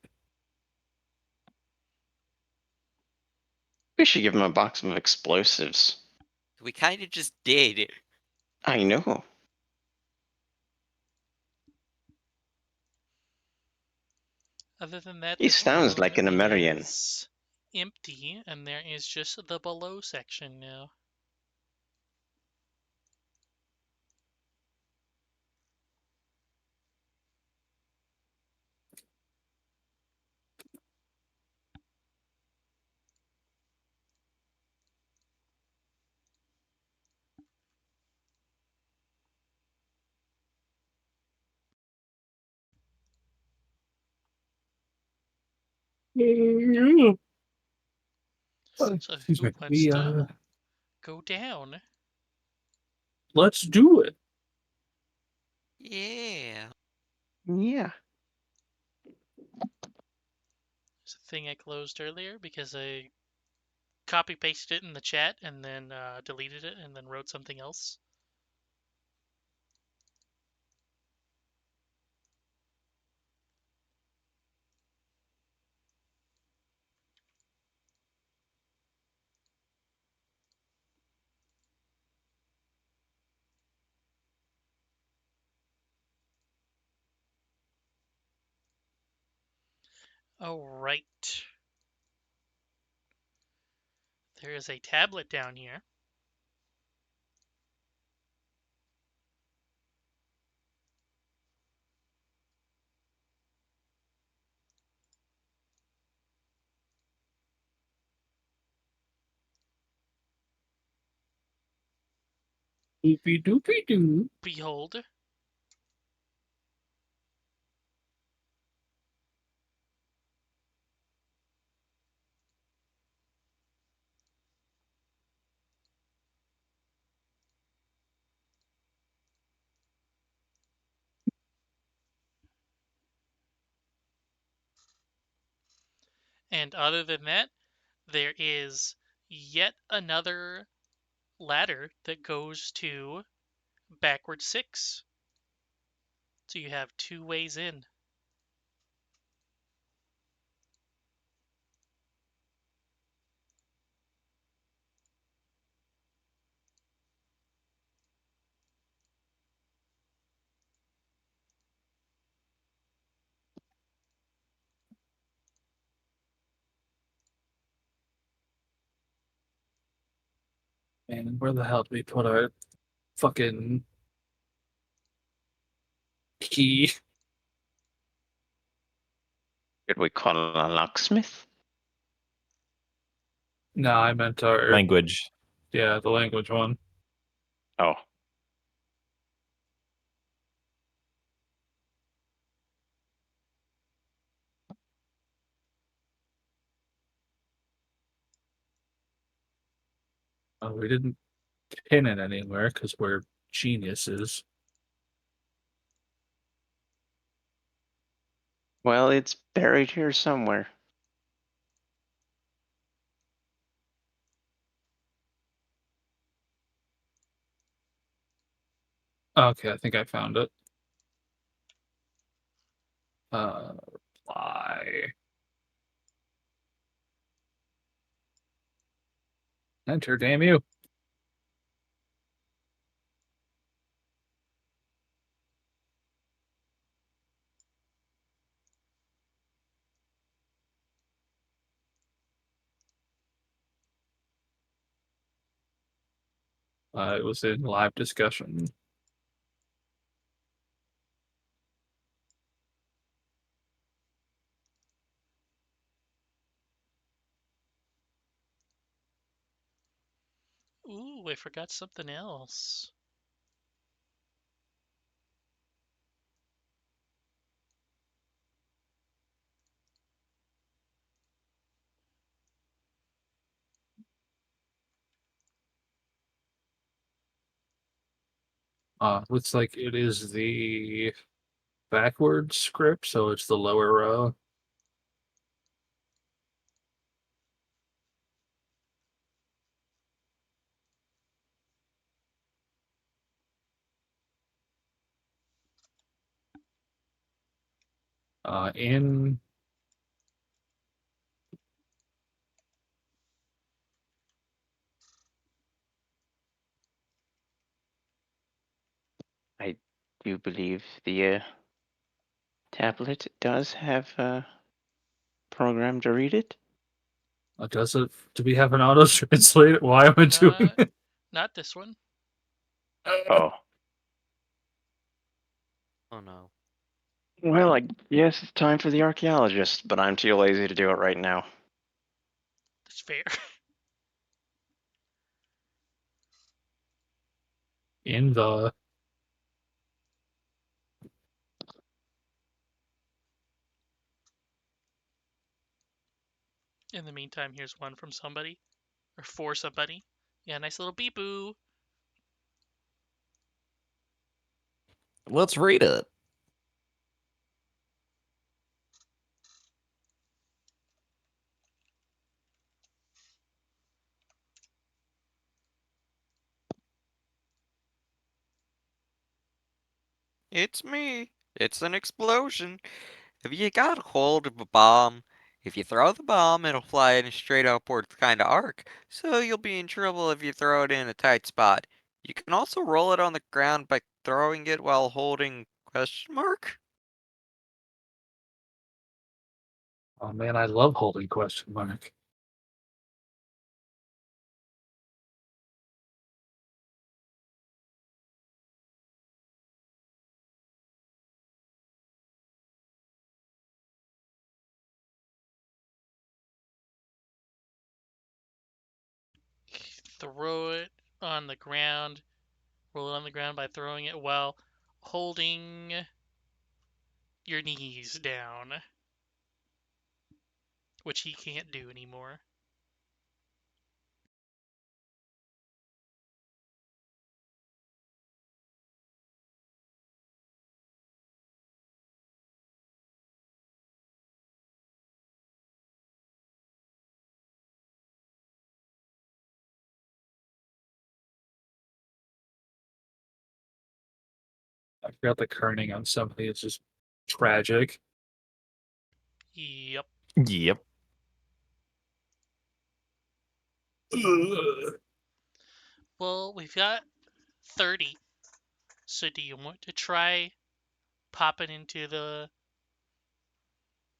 We should give him a box of explosives. We kind of just did. I know. Other than that, He this sounds room like an American. is empty, and there is just the below section now. So Excuse who me. wants to go down? Let's do it. Yeah. Yeah. It's a thing I closed earlier because I copy pasted it in the chat and then deleted it and then wrote something else. Oh, right. There is a tablet down here. Doopy doopy doo. Behold. And other than that, there is yet another ladder that goes to backward 6. So you have 2 ways in. Man, where the hell did we put our fucking key? Should we call a locksmith? No, I meant our Language. the language one. Oh. Oh, we didn't pin it anywhere because we're geniuses. Well, it's buried here somewhere. Okay, I think I found it. Reply. Enter, damn you. It was in live discussion. Ooh, I forgot something else. Looks like it is the backwards script, so it's the lower row. In I do believe the tablet does have a program to read it. does it? Do we have an auto translate? Why am I doing Not, it? not this one. Oh. Oh no. Well, I guess it's time for the archaeologist, but I'm too lazy to do it right now. That's fair. In the In the meantime, here's one from somebody. Or for somebody. Yeah, nice little beep boo. Let's read it. It's me. It's an explosion. Have you got hold of a bomb? If you throw the bomb, it'll fly in a straight upwards kind of arc, so you'll be in trouble if you throw it in a tight spot. You can also roll it on the ground by throwing it while holding question mark? oh man, I love holding question mark. Throw it on the ground. Roll it on the ground by throwing it while holding your knees down. Which he can't do anymore. I forgot the kerning on somebody. It's just tragic. Yep. Yep. Ugh. Well, we've got 30. So do you want to try popping into the...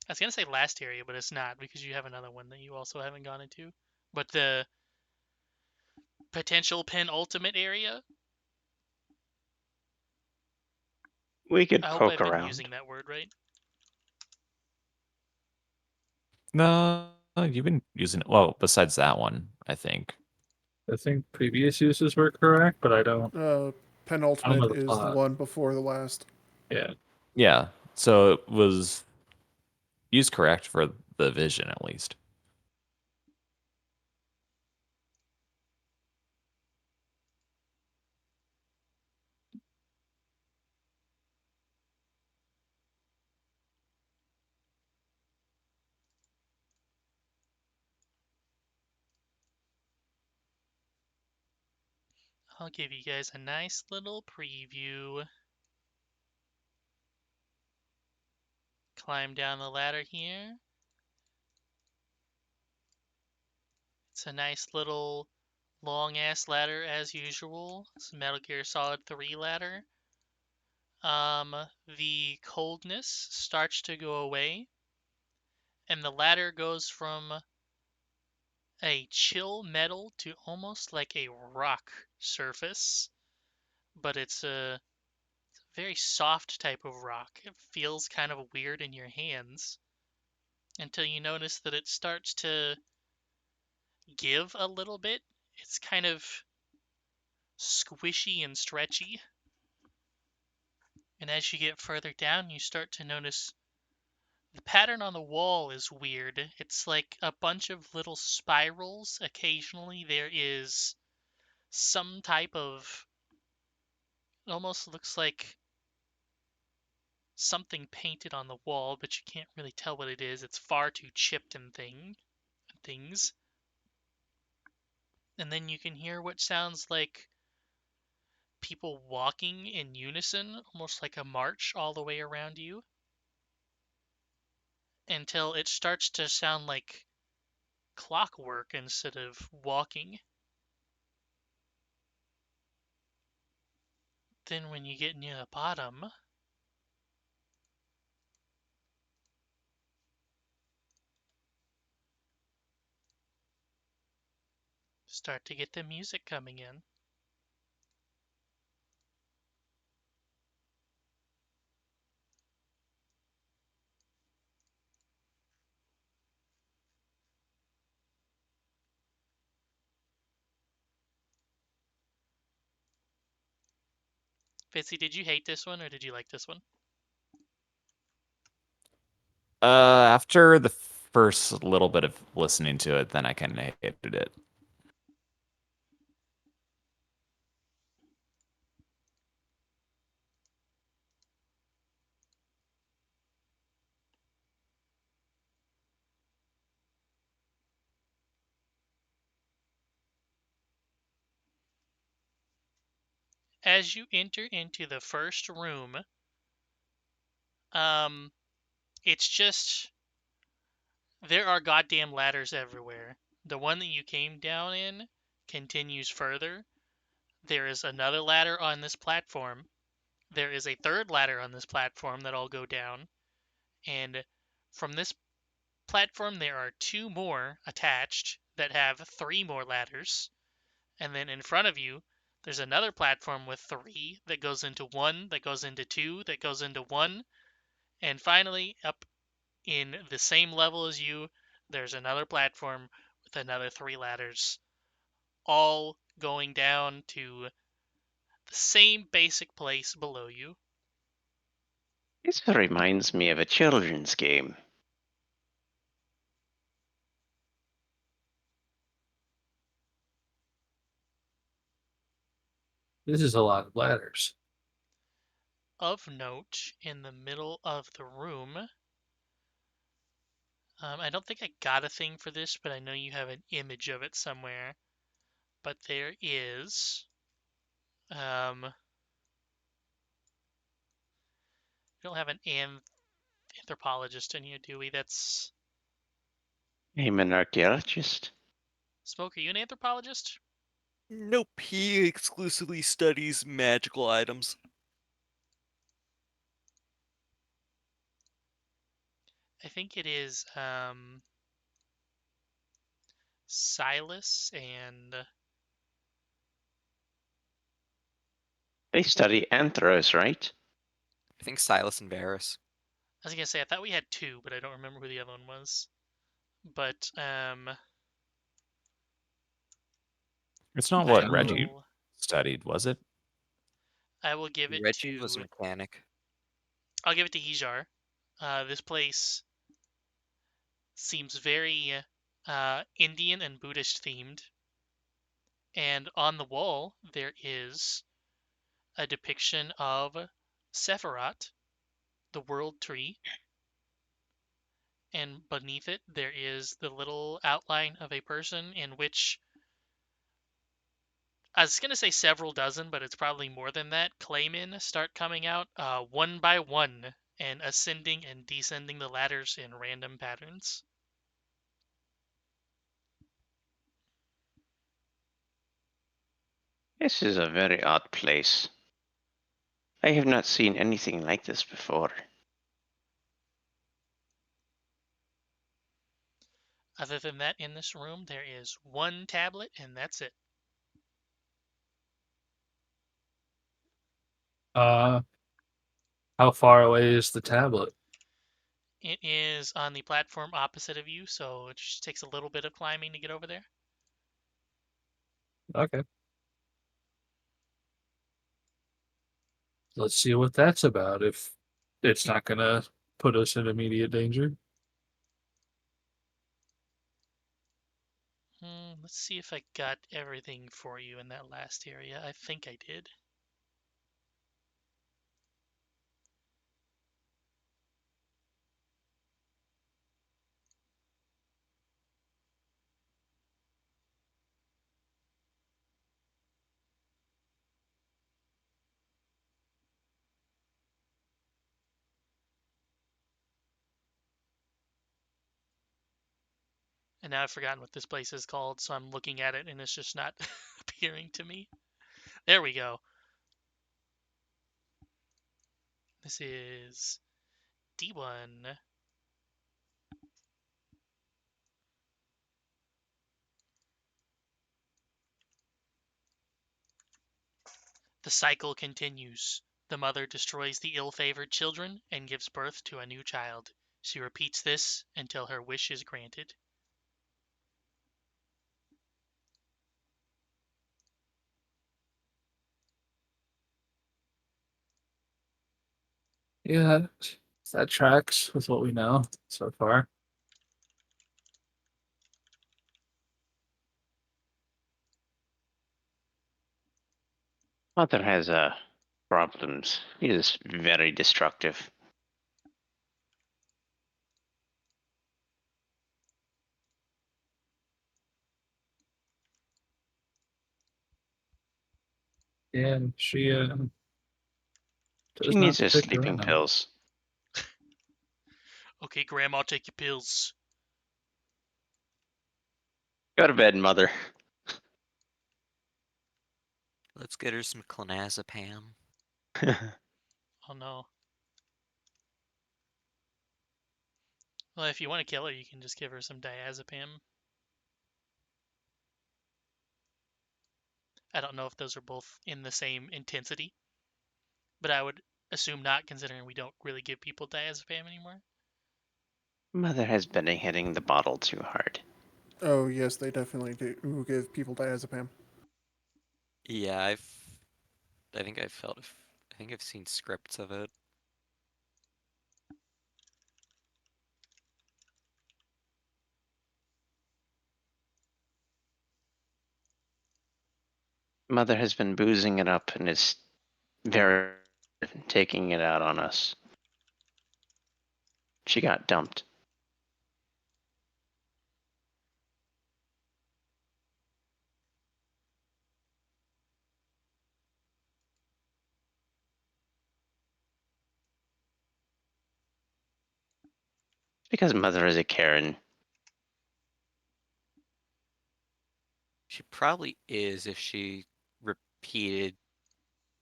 I was going to say last area, but it's not because you have another one that you also haven't gone into. But the potential penultimate area? We could I hope poke I've been around. using that word right. No, you've been using it. Well, besides that one, I think. I think previous uses were correct, but I don't know Penultimate the is the plot. one before the last. Yeah. Yeah. So it was used correct for the vision, at least. I'll give you guys a nice little preview. Climb down the ladder here. It's a nice little long ass ladder as usual. It's a Metal Gear Solid 3 ladder. The coldness starts to go away, and the ladder goes from a chill metal to almost like a rock surface, but it's a very soft type of rock. It feels kind of weird in your hands until you notice that it starts to give a little bit. It's kind of squishy and stretchy. And as you get further down, you start to notice the pattern on the wall is weird. It's like a bunch of little spirals. Occasionally there is some type of, it almost looks like something painted on the wall, but you can't really tell what it is. It's far too chipped and things. And then you can hear what sounds like people walking in unison, almost like a march all the way around you, until it starts to sound like clockwork instead of walking. Then when you get near the bottom, start to get the music coming in. Fitzy, did you hate this one or did you like this one? After the first little bit of listening to it, then I kind of hated it. As you enter into the first room, it's just, there are goddamn ladders everywhere. The one that you came down in continues further. There is another ladder on this platform. There is a third ladder on this platform that I'll go down. And from this platform, there are 2 more attached that have 3 more ladders. And then in front of you, there's another platform with 3 that goes into 1, that goes into 2, that goes into 1. And finally, up in the same level as you, there's another platform with another 3 ladders, all going down to the same basic place below you. This reminds me of a children's game. This is a lot of ladders. Of note, in the middle of the room, I don't think I got a thing for this, but I know you have an image of it somewhere. But there is, we don't have an anthropologist in here, do we? That's I'm an archaeologist. Smoke. Are you an anthropologist? Nope, he exclusively studies magical items. I think it is Silas and They study anthros, right? I think Silas and Varus. I was gonna say I thought we had 2, but I don't remember who the other one was. But It's not I what Reggie will studied, was it? give it Reggie was a to mechanic. I'll give it to Hijar. This place seems very Indian and Buddhist themed. And on the wall, there is a depiction of Sephiroth, the world tree. And beneath it, there is the little outline of a person in which I was gonna say several dozen, but it's probably more than that. Claymen start coming out one by one and ascending and descending the ladders in random patterns. This is a very odd place. I have not seen anything like this before. Other than that, in this room, there is one tablet, and that's it. How far away is the tablet? It is on the platform opposite of you, so it just takes a little bit of climbing to get over there. Okay. Let's see what that's about. If it's not gonna put us in immediate danger. Let's see if I got everything for you in that last area. I think I did. And now I've forgotten what this place is called, so I'm looking at it and it's just not appearing to me. There we go. This is D1. The cycle continues. The mother destroys the ill-favored children and gives birth to a new child. She repeats this until her wish is granted. Yeah, that tracks with what we know so far. Mother has problems. He is very destructive. Yeah, she She does not needs her stick sleeping around. pills. Okay, Grandma, take your pills. Go to bed, Mother. Let's get her some clonazepam. Oh no. Well, if you want to kill her, you can just give her some diazepam. I don't know if those are both in the same intensity, but I would assume not, considering we don't really give people diazepam anymore. Mother has been hitting the bottle too hard. Oh yes, they definitely do give people diazepam. Yeah, I think I think I've seen scripts of it. Mother has been boozing it up and is very taking it out on us. She got dumped. Because Mother is a Karen. She probably is if she repeated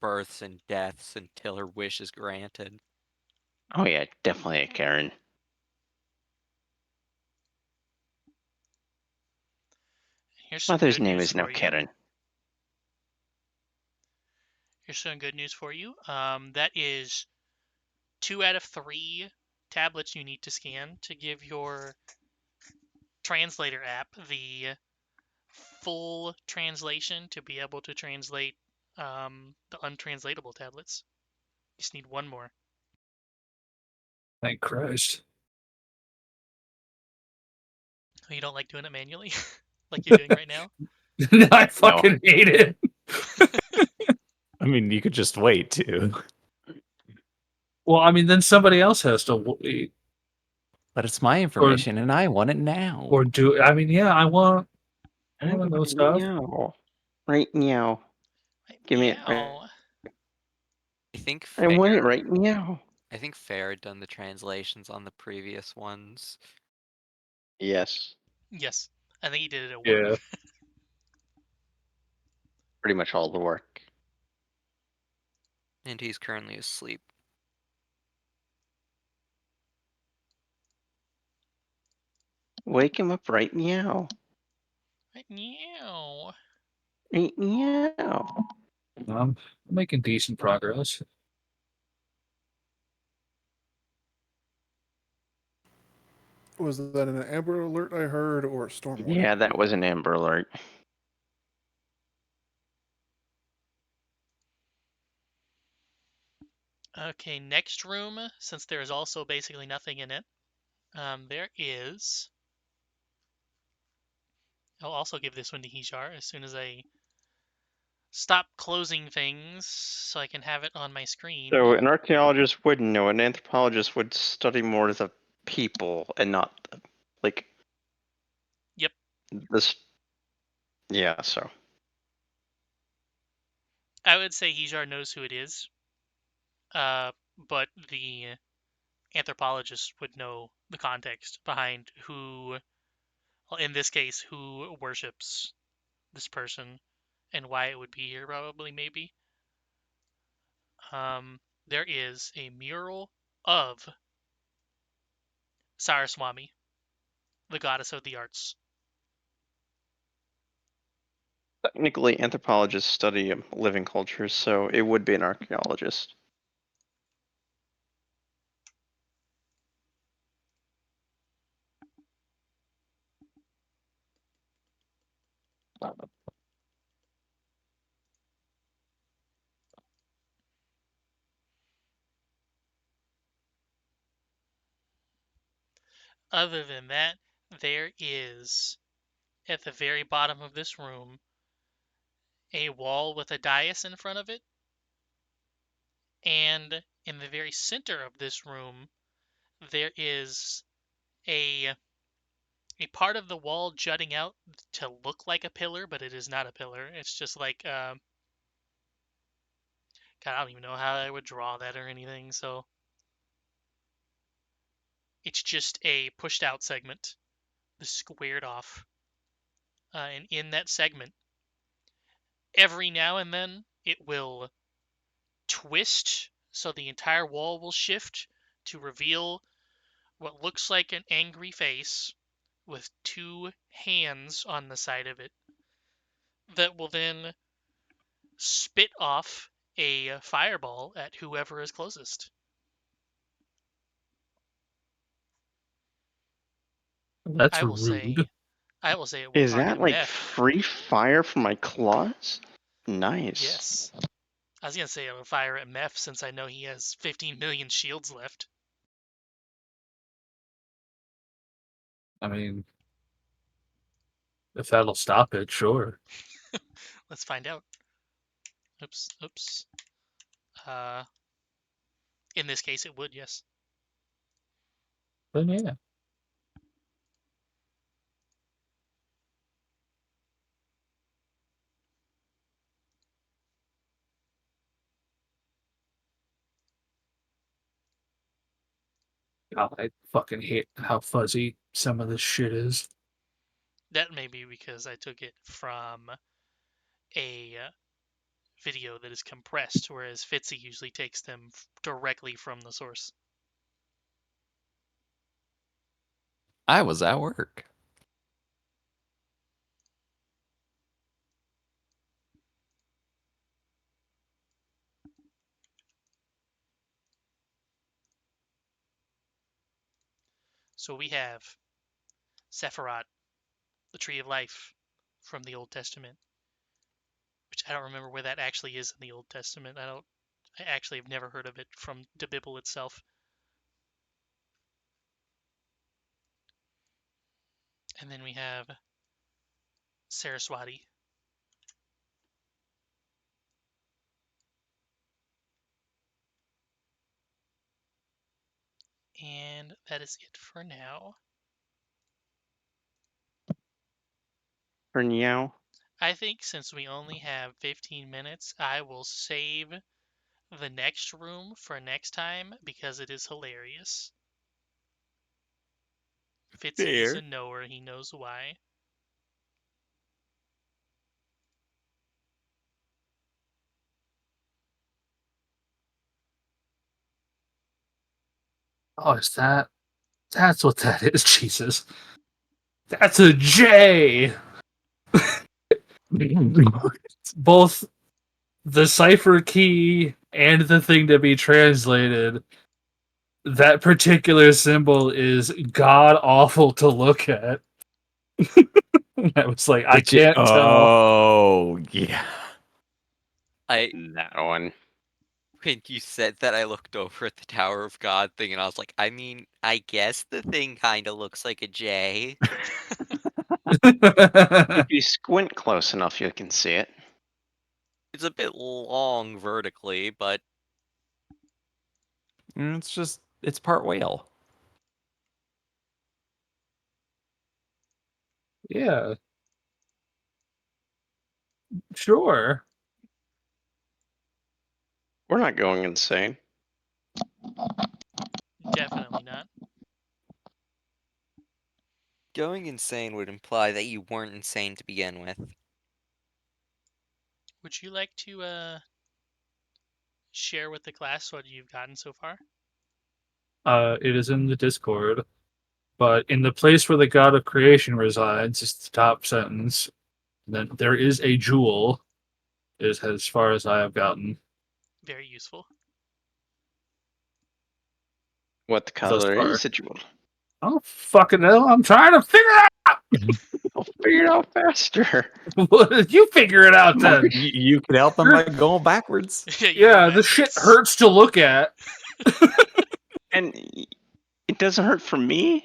births and deaths until her wish is granted. Oh yeah, definitely a Karen. Here's some Mother's good name news is no for you. Karen. Here's some good news for you. That is 2 out of 3 tablets you need to scan to give your translator app the full translation to be able to translate the untranslatable tablets. You just need one more. Thank Christ. Oh, you don't like doing it manually, like you're doing right now? I fucking hate it. I mean, you could just wait too. Well, I mean, then somebody else has to wait. But it's my information and I want it now. Or do I mean, yeah, I want to know stuff. No. Right meow. Give me it. Meow. I think I want it Fair. right meow. I think Fair had done the translations on the previous ones. Yes, Yes, I think he did it at work. Yeah. pretty much all the work. And he's currently asleep. Wake him up, right meow. Right, meow. Right meow. I'm making decent progress. Was that an Amber Alert I heard or a storm warning? Yeah, that was an Amber Alert. Okay, next room, since there is also basically nothing in it, there is. I'll also give this one to Hijar as soon as I stop closing things so I can have it on my screen. So an archaeologist would know. An anthropologist would study more the people and not like. Yep. This. Yeah. So. I would say Hijar knows who it is, but the anthropologist would know the context behind who, well, in this case, who worships this person and why it would be here, probably, maybe. There is a mural of Saraswami, the goddess of the arts. Technically, anthropologists study living cultures, so it would be an archaeologist. Other than that, there is, at the very bottom of this room, a wall with a dais in front of it, and in the very center of this room, there is a part of the wall jutting out to look like a pillar, but it is not a pillar. It's just like, God, I don't even know how I would draw that or anything. So it's just a pushed out segment, squared off, and in that segment, every now and then it will twist, so the entire wall will shift to reveal what looks like an angry face with two hands on the side of it that will then spit off a fireball at whoever is closest. That's I will rude. say, I will say it will Is target that like meth. free fire from my claws? Nice. Yes. I was gonna say it will fire at Meph since I know he has 15 million shields left. I mean, if that'll stop it, sure. Let's find out. Oops, oops. Uh, in this case, it would, yes. Then yeah. God, I fucking hate how fuzzy some of this shit is. That may be because I took it from a video that is compressed, whereas Fitzy usually takes them directly from the source. I was at work. So we have Sephiroth, the Tree of Life from the Old Testament, which I don't remember where that actually is in the Old Testament. I actually have never heard of it from the Bible itself. And then we have Saraswati. And that is it for now. For meow. I think since we only have 15 minutes, I will save the next room for next time because it is hilarious. Fitzy's Fair. a knower, he knows why. Oh, is that? That's what that is. Jesus, that's a J. Both the cipher key and the thing to be translated. That particular symbol is god awful to look at. I was like, I can't tell. Oh, yeah. That one. When you said that, I looked over at the Tower of God thing and I was like, I mean, I guess the thing kind of looks like a J. If you squint close enough, you can see it. It's a bit long vertically, but It's part whale. Yeah, sure. We're not going insane. Definitely not. going insane would imply that you weren't insane to begin with. Would you like to share with the class what you've gotten so far? It is in the Discord, but in the place where the god of creation resides, is the top sentence. Then there is a jewel. Is as far as I have gotten Very useful. What the thus color far. is a jewel? I don't fucking know. I'm trying to figure it out. I'll figure it out faster. You figure it out then. You can help them by going backwards. Yeah, you Yeah, go the shit backwards. hurts to look at. And it doesn't hurt for me?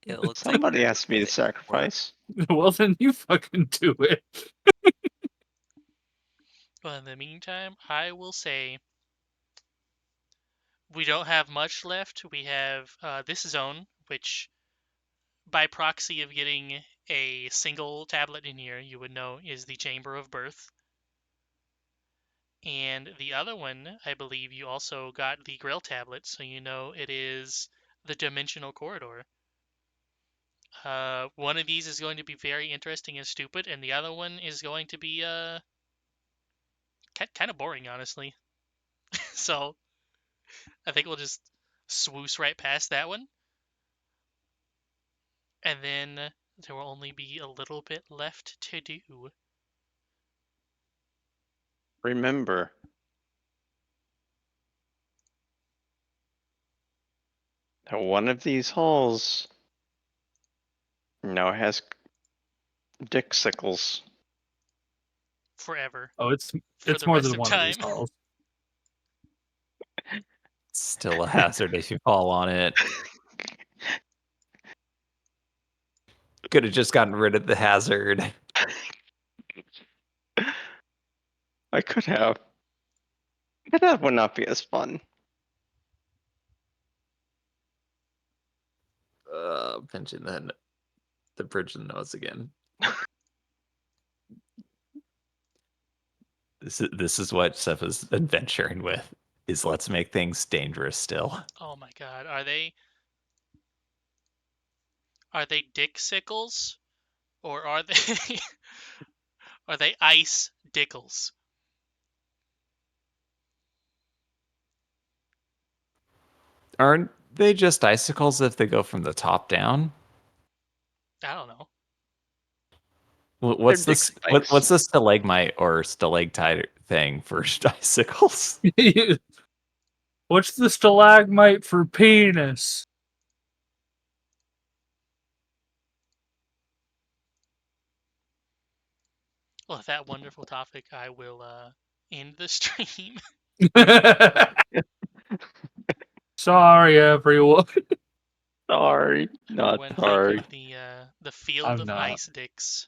It looks Somebody like asked me to sacrifice. Well, then you fucking do it. Well, in the meantime, I will say we don't have much left. We have this zone, which by proxy of getting a single tablet in here, you would know is the Chamber of Birth. And the other one, I believe you also got the Grail tablet, so you know it is the Dimensional Corridor. One of these is going to be very interesting and stupid, and the other one is going to be kind of boring, honestly. So I think we'll just swoosh right past that one. And then there will only be a little bit left to do. Remember, that one of these halls now has Icedickles. Forever. Oh, it's For the more rest than of one of these time. halls. Still a hazard if you fall on it. Could have just gotten rid of the hazard. I could have. But that would not be as fun. Pinching the bridge of the nose again. This is what Seth is adventuring with. Is let's make things dangerous still. Oh my god, are they Icedickles? Or are they are they Icedickles? Aren't they just icicles if they go from the top down? I don't know. What's They're this? dick spikes. What's the stalagmite or stalactite thing for icicles? What's the stalagmite for penis? Well, with that wonderful topic, I will end the stream. Sorry, everyone. Sorry, not Everyone think sorry. of the field I'm of not. ice dicks.